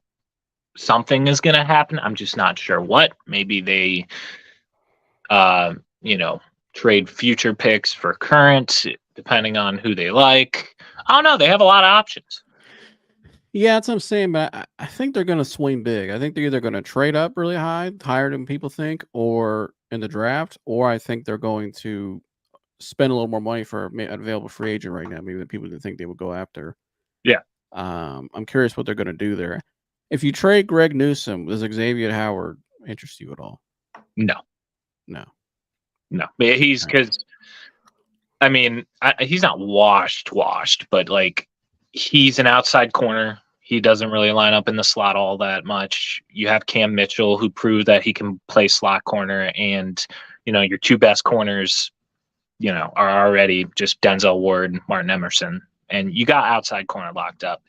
something is going to happen. I'm just not sure what. Maybe they, trade future picks for current, depending on who they like. I don't know. They have a lot of options. Yeah, that's what I'm saying, but I think they're going to swing big. I think they're either going to trade up really high, higher than people think, or in the draft, or I think they're going to spend a little more money for an available free agent right now. Maybe the people didn't think they would go after. Yeah. I'm curious what they're going to do there. If you trade Greg Newsome, does Xavier Howard interest you at all? No. No. He's because, he's not washed, but like he's an outside corner. He doesn't really line up in the slot all that much. You have Cam Mitchell, who proved that he can play slot corner, and your 2 best corners, are already just Denzel Ward and Martin Emerson, and you got outside corner locked up.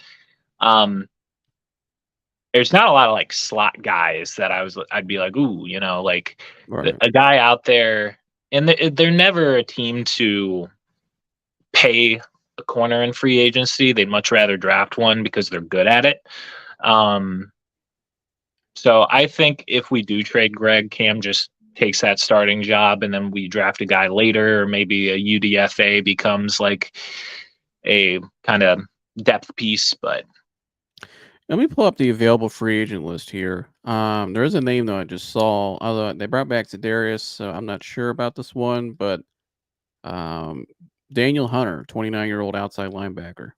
There's not a lot of like slot guys that I'd be like, ooh, like Right. a guy out there, and they're never a team to pay a corner in free agency. They'd much rather draft one because they're good at it. So I think if we do trade Greg, Cam just takes that starting job, and then we draft a guy later, or maybe a UDFA becomes like a kind of depth piece. But let me pull up the available free agent list here. There is a name though I just saw. Although they brought back Darius, so I'm not sure about this one, but Daniel Hunter, 29-year-old outside linebacker.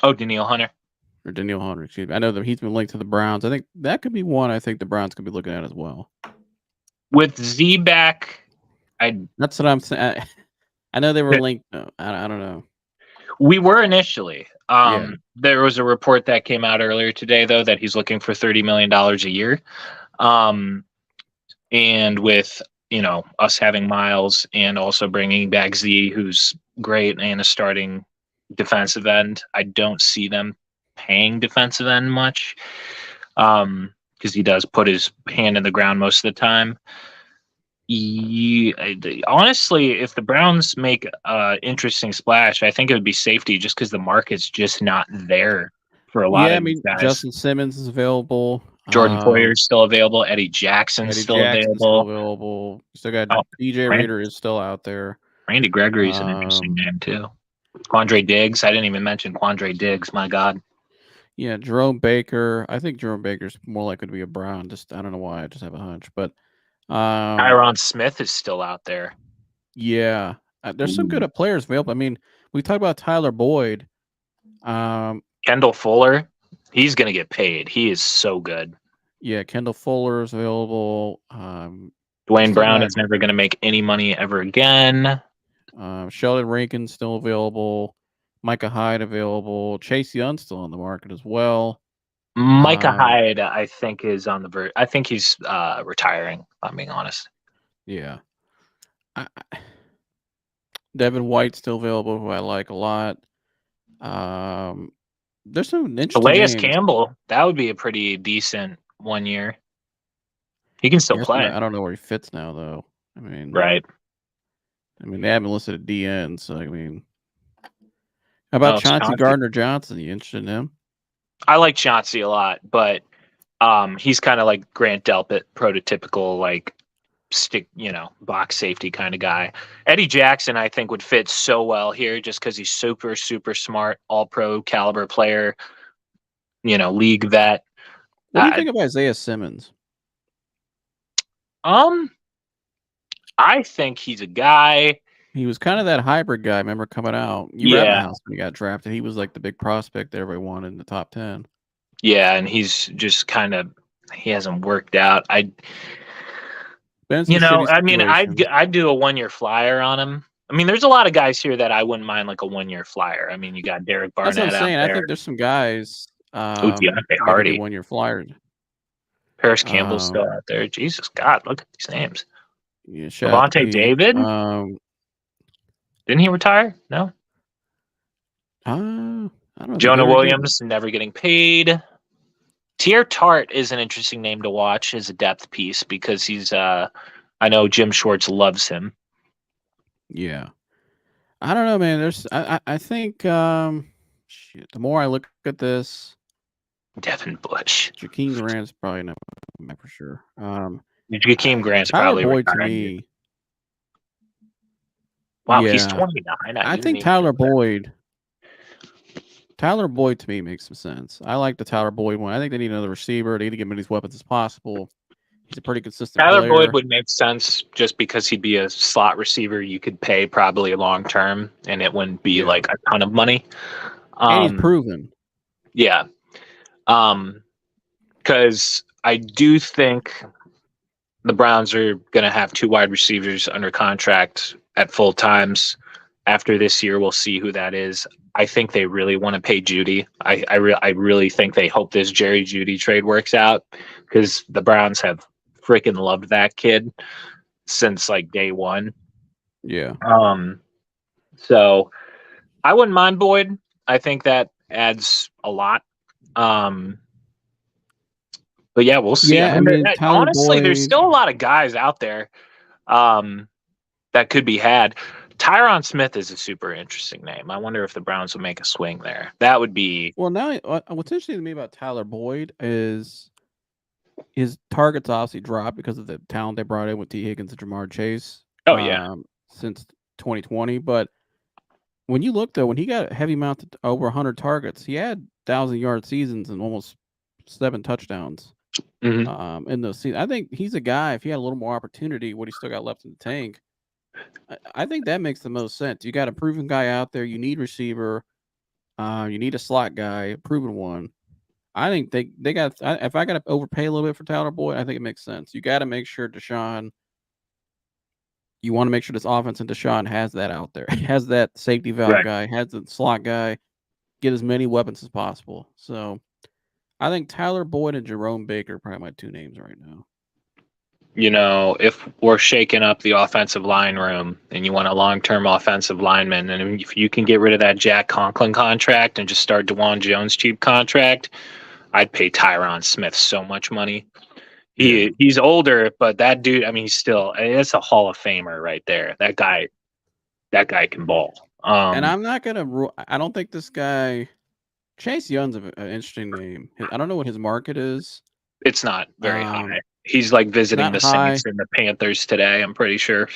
Oh, Daniel Hunter. Or Daniel Hunter, excuse me. I know that he's been linked to the Browns. I think that could be one I think the Browns could be looking at as well. With Z back, that's what I'm saying. I know they were linked. I don't know. We were initially. There was a report that came out earlier today, though, that he's looking for $30 million a year. And with us having Miles and also bringing back Z, who's great and a starting defensive end, I don't see them paying defensive end much because he does put his hand in the ground most of the time. Honestly, if the Browns make an interesting splash, I think it would be safety just because the market's just not there for a lot of these guys. Justin Simmons is available. Jordan Poyer is still available. Eddie Jackson's still available. Still got DJ Reader is still out there. Randy Gregory's an interesting name too. Quandre Diggs. I didn't even mention Quandre Diggs. My God. Yeah, Jerome Baker. I think Jerome Baker's more likely to be a Brown. I don't know why. I just have a hunch. But Tyron Smith is still out there. Yeah. There's some good players available. I mean, we talked about Tyler Boyd. Kendall Fuller. He's going to get paid. He is so good. Yeah, Kendall Fuller is available. Dwayne Brown is never going to make any money ever again. Sheldon Rankin's still available. Micah Hyde available. Chase Young's still on the market as well. Micah Hyde, I think, is on the verge. I think he's retiring, if I'm being honest. Yeah. Devin White's still available, who I like a lot. There's some interesting Calais Campbell, that would be a pretty decent 1 year. He can still play. I don't know where he fits now, though. I mean, right. I mean, they haven't listed a DN, so I mean, how about Chauncey Gardner-Johnson? You interested in him? I like Chauncey a lot, but he's kind of like Grant Delpit, prototypical like stick, box safety kind of guy. Eddie Jackson, I think, would fit so well here just because he's super, super smart, all-pro caliber player, league vet. What do you think of Isaiah Simmons? I think he's a guy. He was kind of that hybrid guy. Remember coming out? You were at my Yeah, house when he got drafted. He was like the big prospect that everybody wanted in the top 10. yeah, and he's just kind of he hasn't worked out. Been in some shitty I mean, situations. I'd do a 1 year flyer on him. I mean, there's a lot of guys here that I wouldn't mind like a 1 year flyer. I mean, you got Derek That's what I'm Barnett out saying. I there. think there's some guys Ooh, Deontay you could do Hardy, 1 year flyers. Paris Campbell's still out there. Jesus God, look at these names. Yeah, shout out to Levante P. David, didn't he retire? No. I don't know if he did Jonah or he didn't. Williams never getting paid. Tier Tart is an interesting name to watch as a depth piece because he's I know Jim Schwartz loves him. Yeah. I don't know, man. I think shit, the more I look at this, Devin Bush. Jakeem Grant's probably not for sure. Jakeem Grant's Tyler probably Boyd to retiring. me. Wow, Yeah, he's 29. I think Tyler Boyd to me makes some sense. I like the Tyler Boyd one. I think they need another receiver. They need to get as many weapons as possible. He's a pretty consistent Tyler player. Boyd would make sense just because he'd be a slot receiver you could pay probably long term, and it wouldn't be like a ton of money. And he's proven. Yeah. Because I do think the Browns are going to have 2 wide receivers under contract at full times. After this year, we'll see who that is. I think they really want to pay Judy. I really think they hope this Jerry Judy trade works out because the Browns have freaking loved that kid since like day one. Yeah. So I wouldn't mind Boyd. I think that adds a lot. But yeah, we'll see. Yeah, I mean, honestly, Boyd, there's still a lot of guys out there that could be had. Tyron Smith is a super interesting name. I wonder if the Browns will make a swing there. That would be. Well, now what's interesting to me about Tyler Boyd is his targets obviously dropped because of the talent they brought in with T. Higgins and Jamar Chase. Oh yeah. Since 2020, but when you look though, when he got heavy mounted over 100 targets, he had 1,000-yard seasons and almost 7 touchdowns. In those seasons, I think he's a guy. If he had a little more opportunity, what he still got left in the tank, I think that makes the most sense. You got a proven guy out there. You need receiver. You need a slot guy, a proven one. I think they got. If I got to overpay a little bit for Tyler Boyd, I think it makes sense. You got to make sure Deshaun. You want to make sure this offense and Deshaun has that out there. Has that safety valve guy. Has the slot guy. Get as many weapons as possible. So, I think Tyler Boyd and Jerome Baker are probably my 2 names right now. If we're shaking up the offensive line room and you want a long-term offensive lineman, and if you can get rid of that Jack Conklin contract and just start DeJuan Jones cheap contract, I'd pay Tyron Smith so much money. He's older, but that dude, I mean, it's a Hall of Famer right there. That guy can ball. And I'm not gonna. I don't think this guy, Chase Young's an interesting name. I don't know what his market is. It's not very high. He's like visiting the Saints and the Panthers today, I'm pretty sure.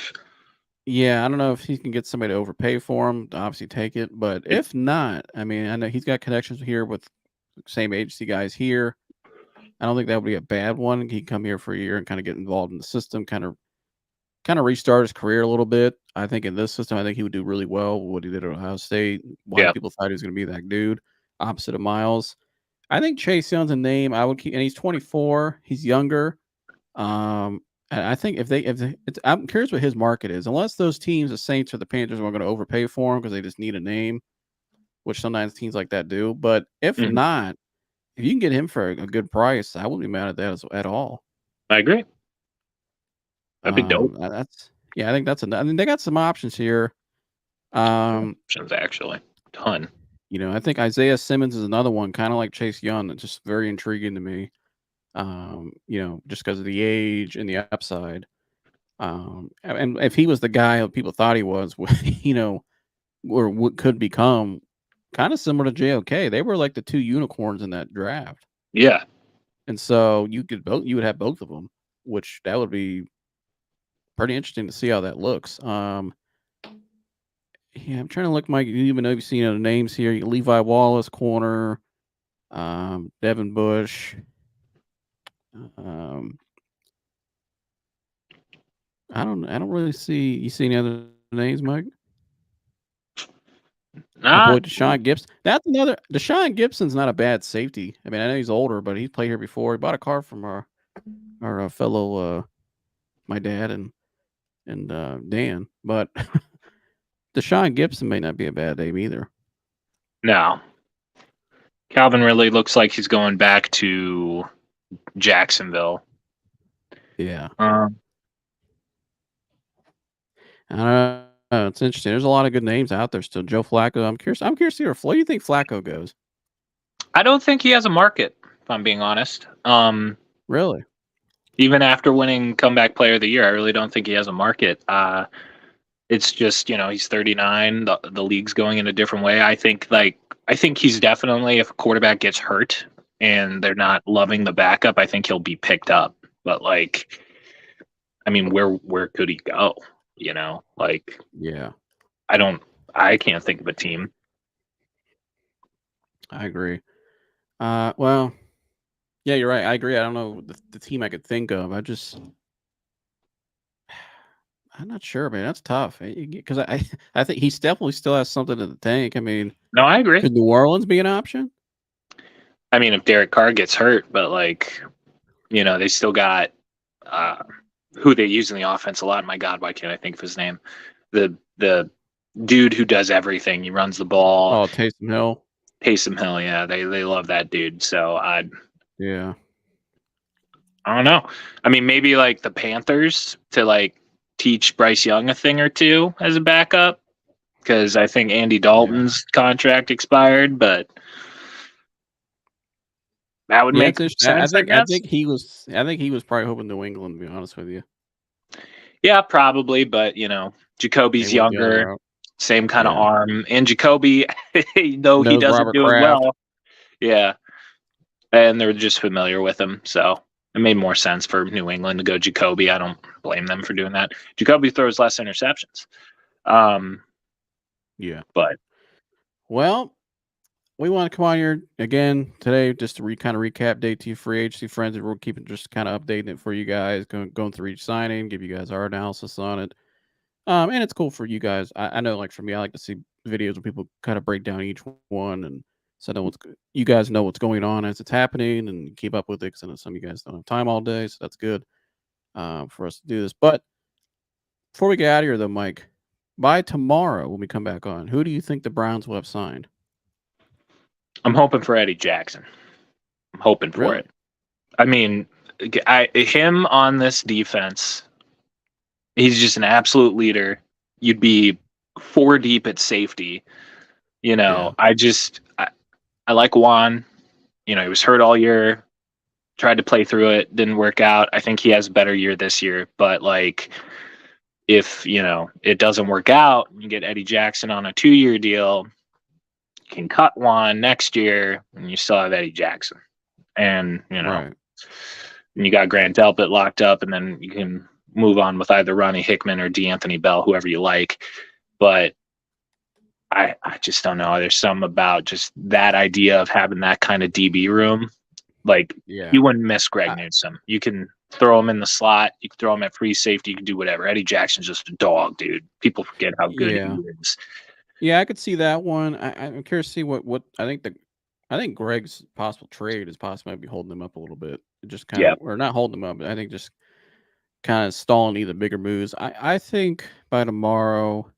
Yeah, I don't know if he can get somebody to overpay for him to obviously take it, but if not, I mean, I know he's got connections here with same agency guys here. I don't think that would be a bad one. He can come here for a year and kind of get involved in the system, kind of restart his career a little bit. I think in this system, I think he would do really well with what he did at Ohio State. A lot of people thought he was going to be that dude, opposite of Miles. I think Chase Young's a name I would keep, and he's 24. He's younger. I think I'm curious what his market is. Unless those teams, the Saints or the Panthers, are going to overpay for him because they just need a name, which sometimes teams like that do. But if not, if you can get him for a good price, I wouldn't be mad at that at all. I agree. That'd be dope. I think that's enough. I mean, they got some options here. Options actually, ton. I think Isaiah Simmons is another one, kind of like Chase Young, that's just very intriguing to me. Just because of the age and the upside. And if he was the guy that people thought he was, or what could become kind of similar to JOK, they were like the 2 unicorns in that draft. Yeah. And so you would have both of them, which that would be pretty interesting to see how that looks. I'm trying to look, Mike. You even know you've seen the names here. Levi Wallace, corner, Devin Bush. I don't really see. You see any other names, Mike? My boy Not, Deshaun Gibson. That's another. Deshaun Gibson's not a bad safety. I mean, I know he's older, but he's played here before. He bought a car from our fellow my dad and Dan. But Deshaun Gibson may not be a bad name either. no. Calvin really looks like he's going back to Jacksonville. Yeah, Um, I don't know. It's interesting. There's a lot of good names out there still. Joe Flacco. I'm curious. I'm curious to hear. Where do you think Flacco goes? I don't think he has a market, if I'm being honest. Really? Even after winning Comeback Player of the Year, I really don't think he has a market. It's just, he's 39. The league's going in a different way. I think he's definitely, if a quarterback gets hurt and they're not loving the backup, I think he'll be picked up. But I mean, where could he go? Yeah, I can't think of a team. I agree. Well, yeah, you're right. I agree. I don't know the team I could think of. I'm not sure, man. That's tough because I think he's definitely still has something in the tank. I mean, No, I agree. could New Orleans be an option? I mean, if Derek Carr gets hurt, but they still got uh, who they use in the offense a lot. My God, why can't I think of his name? The dude who does everything. He runs the ball. Oh, Taysom Hill. Taysom Hill, yeah, they love that dude. So Yeah, I don't know. I mean, maybe like the Panthers to teach Bryce Young a thing or two as a backup because I think Andy yeah, Dalton's contract expired, but that would yeah. make It's interesting. sense, I I guess. think he was. I think he was probably hoping New England. To be honest with you, Yeah, probably, but they Jacoby's went the other younger, route. same kind of Yeah, arm, and Jacoby, though he knows doesn't Robert do it Kraft. well, yeah, and they're just familiar with him, so it made more sense for New England to go Jacoby. I don't blame them for doing that. Jacoby throws less interceptions, Yeah. but Well, we want to come on here again today just to kind of recap day two free agency friends. And we're keeping just kind of updating it for you guys, going through each signing, give you guys our analysis on it. And it's cool for you guys. I know, like for me, I like to see videos where people kind of break down each one, and so know you guys know what's going on as it's happening and keep up with it. Because I know some of you guys don't have time all day, so that's good for us to do this. But before we get out of here, though, Mike, by tomorrow when we come back on, who do you think the Browns will have signed? I'm hoping for Eddie Jackson. I'm hoping for Really? it. I mean, him on this defense, he's just an absolute leader. You'd be four deep at safety. Yeah. I like Juan. He was hurt all year, tried to play through it, didn't work out. I think he has a better year this year. But if it doesn't work out, you get Eddie Jackson on a 2-year deal, can cut Juan next year, and you still have Eddie Jackson. And Right. and you got Grant Delpit locked up, and then you can move on with either Ronnie Hickman or D'Anthony Bell, whoever you like. But I just don't know. There's something about just that idea of having that kind of DB room. Yeah. You wouldn't miss Greg I, Newsome. You can throw him in the slot. You can throw him at free safety. You can do whatever. Eddie Jackson's just a dog, dude. People forget how good he yeah. is. Yeah, I could see that one. I'm curious to see what I think Greg's possible trade is possibly might be holding him up a little bit. Just kind Yeah. of, or not holding him up, but I think just kind of stalling either bigger moves. I think by tomorrow,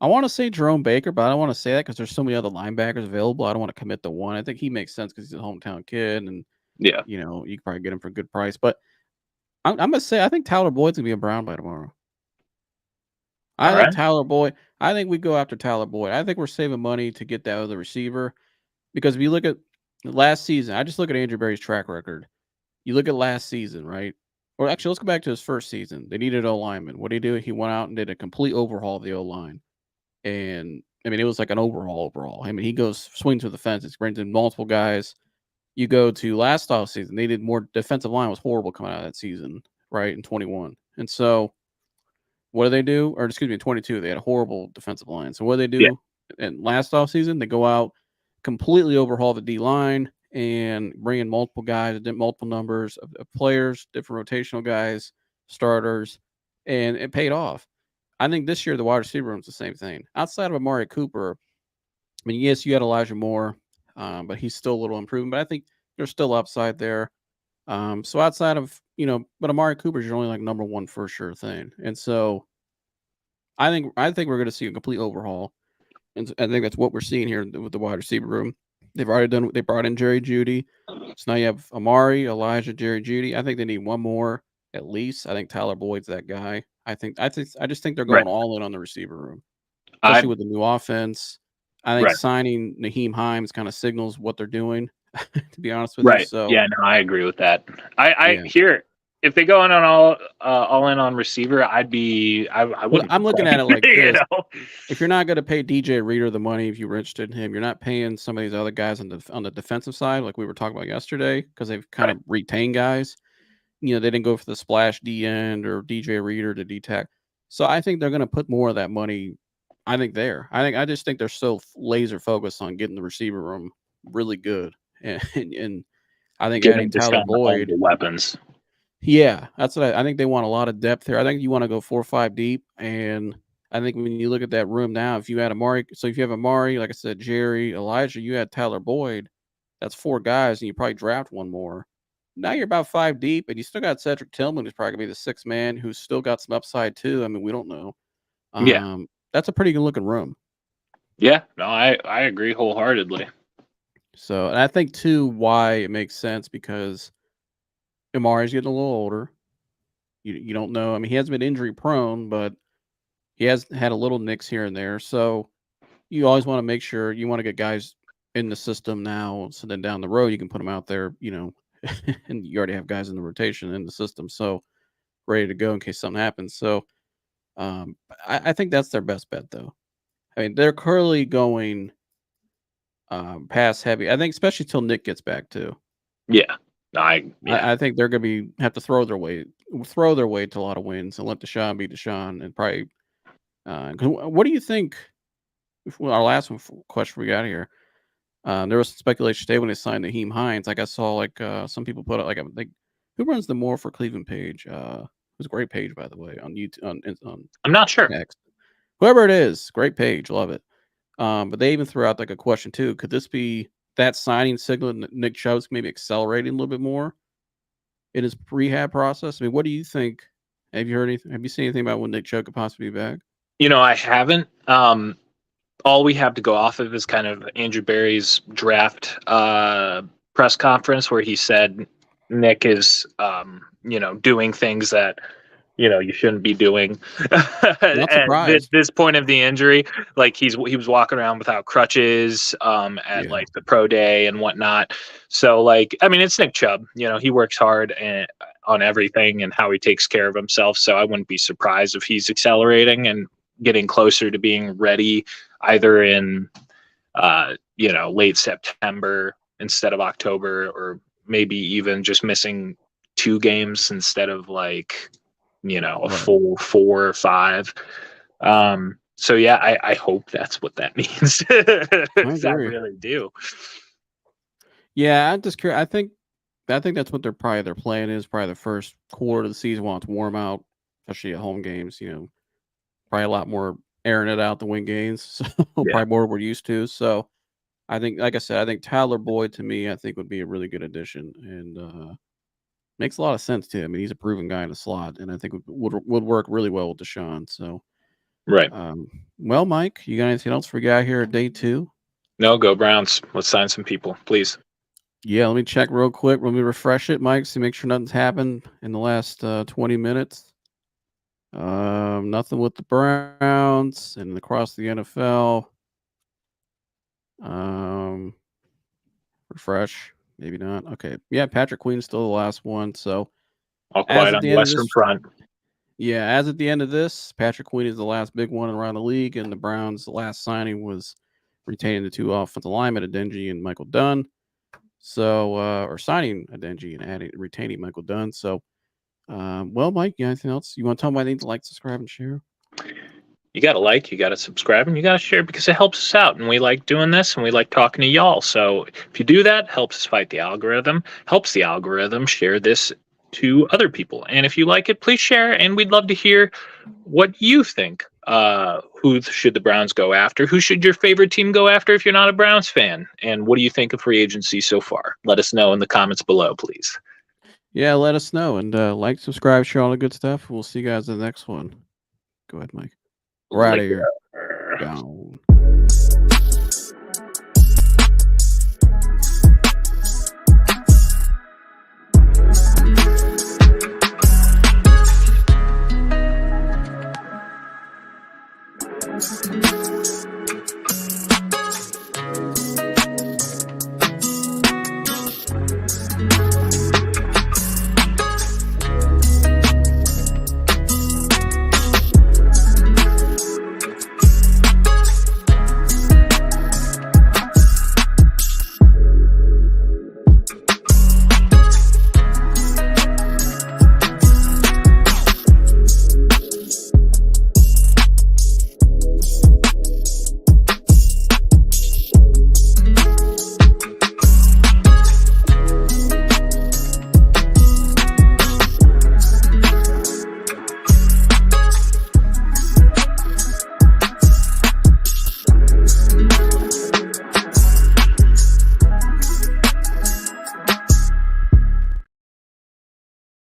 I want to say Jerome Baker, but I don't want to say that because there's so many other linebackers available. I don't want to commit to one. I think he makes sense because he's a hometown kid, and Yeah. you can probably get him for a good price. But I'm gonna say I think Tyler Boyd's gonna be a Brown by tomorrow. All I think right. Tyler Boyd. I think we go after Tyler Boyd. I think we're saving money to get that other receiver because if you look at last season, I just look at Andrew Berry's track record. You look at last season, right? Or actually, let's go back to his first season. They needed O lineman. What did he do? He went out and did a complete overhaul of the O line, and I mean it was like an overhaul. I mean he goes swings for the fences, brings in multiple guys. You go to last off season, they did more defensive line was horrible coming out of that season, right in 21, and so what do they do? Or excuse me, 22, they had a horrible defensive line. So what do they Yeah. do? And last offseason, they go out, completely overhaul the D line and bring in multiple guys, multiple numbers of players, different rotational guys, starters. and it paid off. I think this year the wide receiver room's the same thing. Outside of Amari Cooper, I mean, yes, you had Elijah Moore, but he's still a little improving. But I think there's still upside there. So outside of but Amari Cooper's your only like number one for sure thing, and so I think we're going to see a complete overhaul, and I think that's what we're seeing here with the wide receiver room. They've already done. They brought in Jerry Jeudy, so now you have Amari, Elijah, Jerry Jeudy. I think they need one more at least. I think Tyler Boyd's that guy. I just think they're Right. going all in on the receiver room, especially I with the new offense. I think right. signing Naheem Hines kind of signals what they're doing. To be honest with you, Right. so Yeah, no, I agree with that. I yeah. here if they go in on all in on receiver, I Well, wouldn't I'm looking at complain, it like you this. know. If you're not going to pay DJ Reader the money, if you're interested in him, you're not paying some of these other guys on the defensive side, like we were talking about yesterday, because they've kind Right. of retained guys. They didn't go for the splash D end or DJ Reader to D-tack. So I think they're going to put more of that money. I just think they're so laser focused on getting the receiver room really good, and I think adding Giving Tyler Deshaun all Boyd. the weapons. Yeah, that's what I think they want a lot of depth here. I think you want to go 4 or 5 deep, and I think when you look at that room now, if you have Amari, like I said, Jerry, Elijah, you had Tyler Boyd, that's 4 guys, and you probably draft one more. Now you're about 5 deep, and you still got Cedric Tillman, who's probably gonna be the 6th man, who's still got some upside too. I mean, we don't know. Yeah. That's a pretty good looking room. Yeah. No, I agree wholeheartedly. So, and I think too why it makes sense because Amari's getting a little older. You don't know. I mean, he hasn't been injury prone, but he has had a little nicks here and there. So you always want to make sure you want to get guys in the system now. So then down the road, you can put them out there, and you already have guys in the rotation in the system. So ready to go in case something happens. So I think that's their best bet, though. I mean, they're currently going pass heavy. I think, especially till Nick gets back, too. Yeah. I think they're going to have to throw their way to a lot of wins and let Deshaun be Deshaun and probably. What do you think? Our last question we got here. There was some speculation today when they signed Naheem Hines. Like I saw, like some people put it like who runs the More for Cleveland page? It's a great page, by the way, on YouTube. On I'm not sure. X. Whoever it is, great page, love it. But they even threw out like a question too. Could this be that signing signal Nick Chubb's maybe accelerating a little bit more in his rehab process? I mean, what do you think? Have you heard anything? Have you seen anything about when Nick Chubb could possibly be back? I haven't. All we have to go off of is kind of Andrew Berry's draft press conference where he said Nick is, doing things that, you shouldn't be doing. Not surprised. At this point of the injury, like he was walking around without crutches at like the pro day and whatnot. So like, I mean, it's Nick Chubb. He works hard on everything and how he takes care of himself. So I wouldn't be surprised if he's accelerating and getting closer to being ready either in late September instead of October, or maybe even just missing 2 games instead of like a full 4 or 5. So yeah, I hope that's what that means. I really do. Yeah, I'm just curious. I think that's what their plan is. Probably the first quarter of the season while it's warm out, especially at home games. Probably a lot more airing it out to win games. So probably more we're used to. So I think, like I said, I think Tyler Boyd to me, I think would be a really good addition and makes a lot of sense too. I mean, he's a proven guy in the slot, and I think would work really well with Deshaun. So right. Well, Mike, you got anything else for a guy here at day 2? No, go Browns. Let's sign some people, please. Yeah, let me check real quick. Let me refresh it, Mike, to make sure nothing's happened in the last 20 minutes. Nothing with the Browns and across the NFL. Refresh. Maybe not. Okay. Yeah, Patrick Queen's still the last one. So all quiet on the Western Front. Yeah, as at the end of this, Patrick Queen is the last big one around the league, and the Browns' last signing was retaining the 2 offensive linemen, Adenji and Michael Dunn. So, or signing Adenji and retaining Michael Dunn. So, well, Mike, you got anything else? You want to tell me I need to like, subscribe, and share? You got to like, you got to subscribe, and you got to share because it helps us out. And we like doing this and we like talking to y'all. So if you do that, helps us fight the algorithm, helps the algorithm share this to other people. And if you like it, please share. And we'd love to hear what you think. Who should the Browns go after? Who should your favorite team go after if you're not a Browns fan? And what do you think of free agency so far? Let us know in the comments below, please. Yeah, let us know. And like, subscribe, share all the good stuff. We'll see you guys in the next one. Go ahead, Mike. We're out of here. Gone.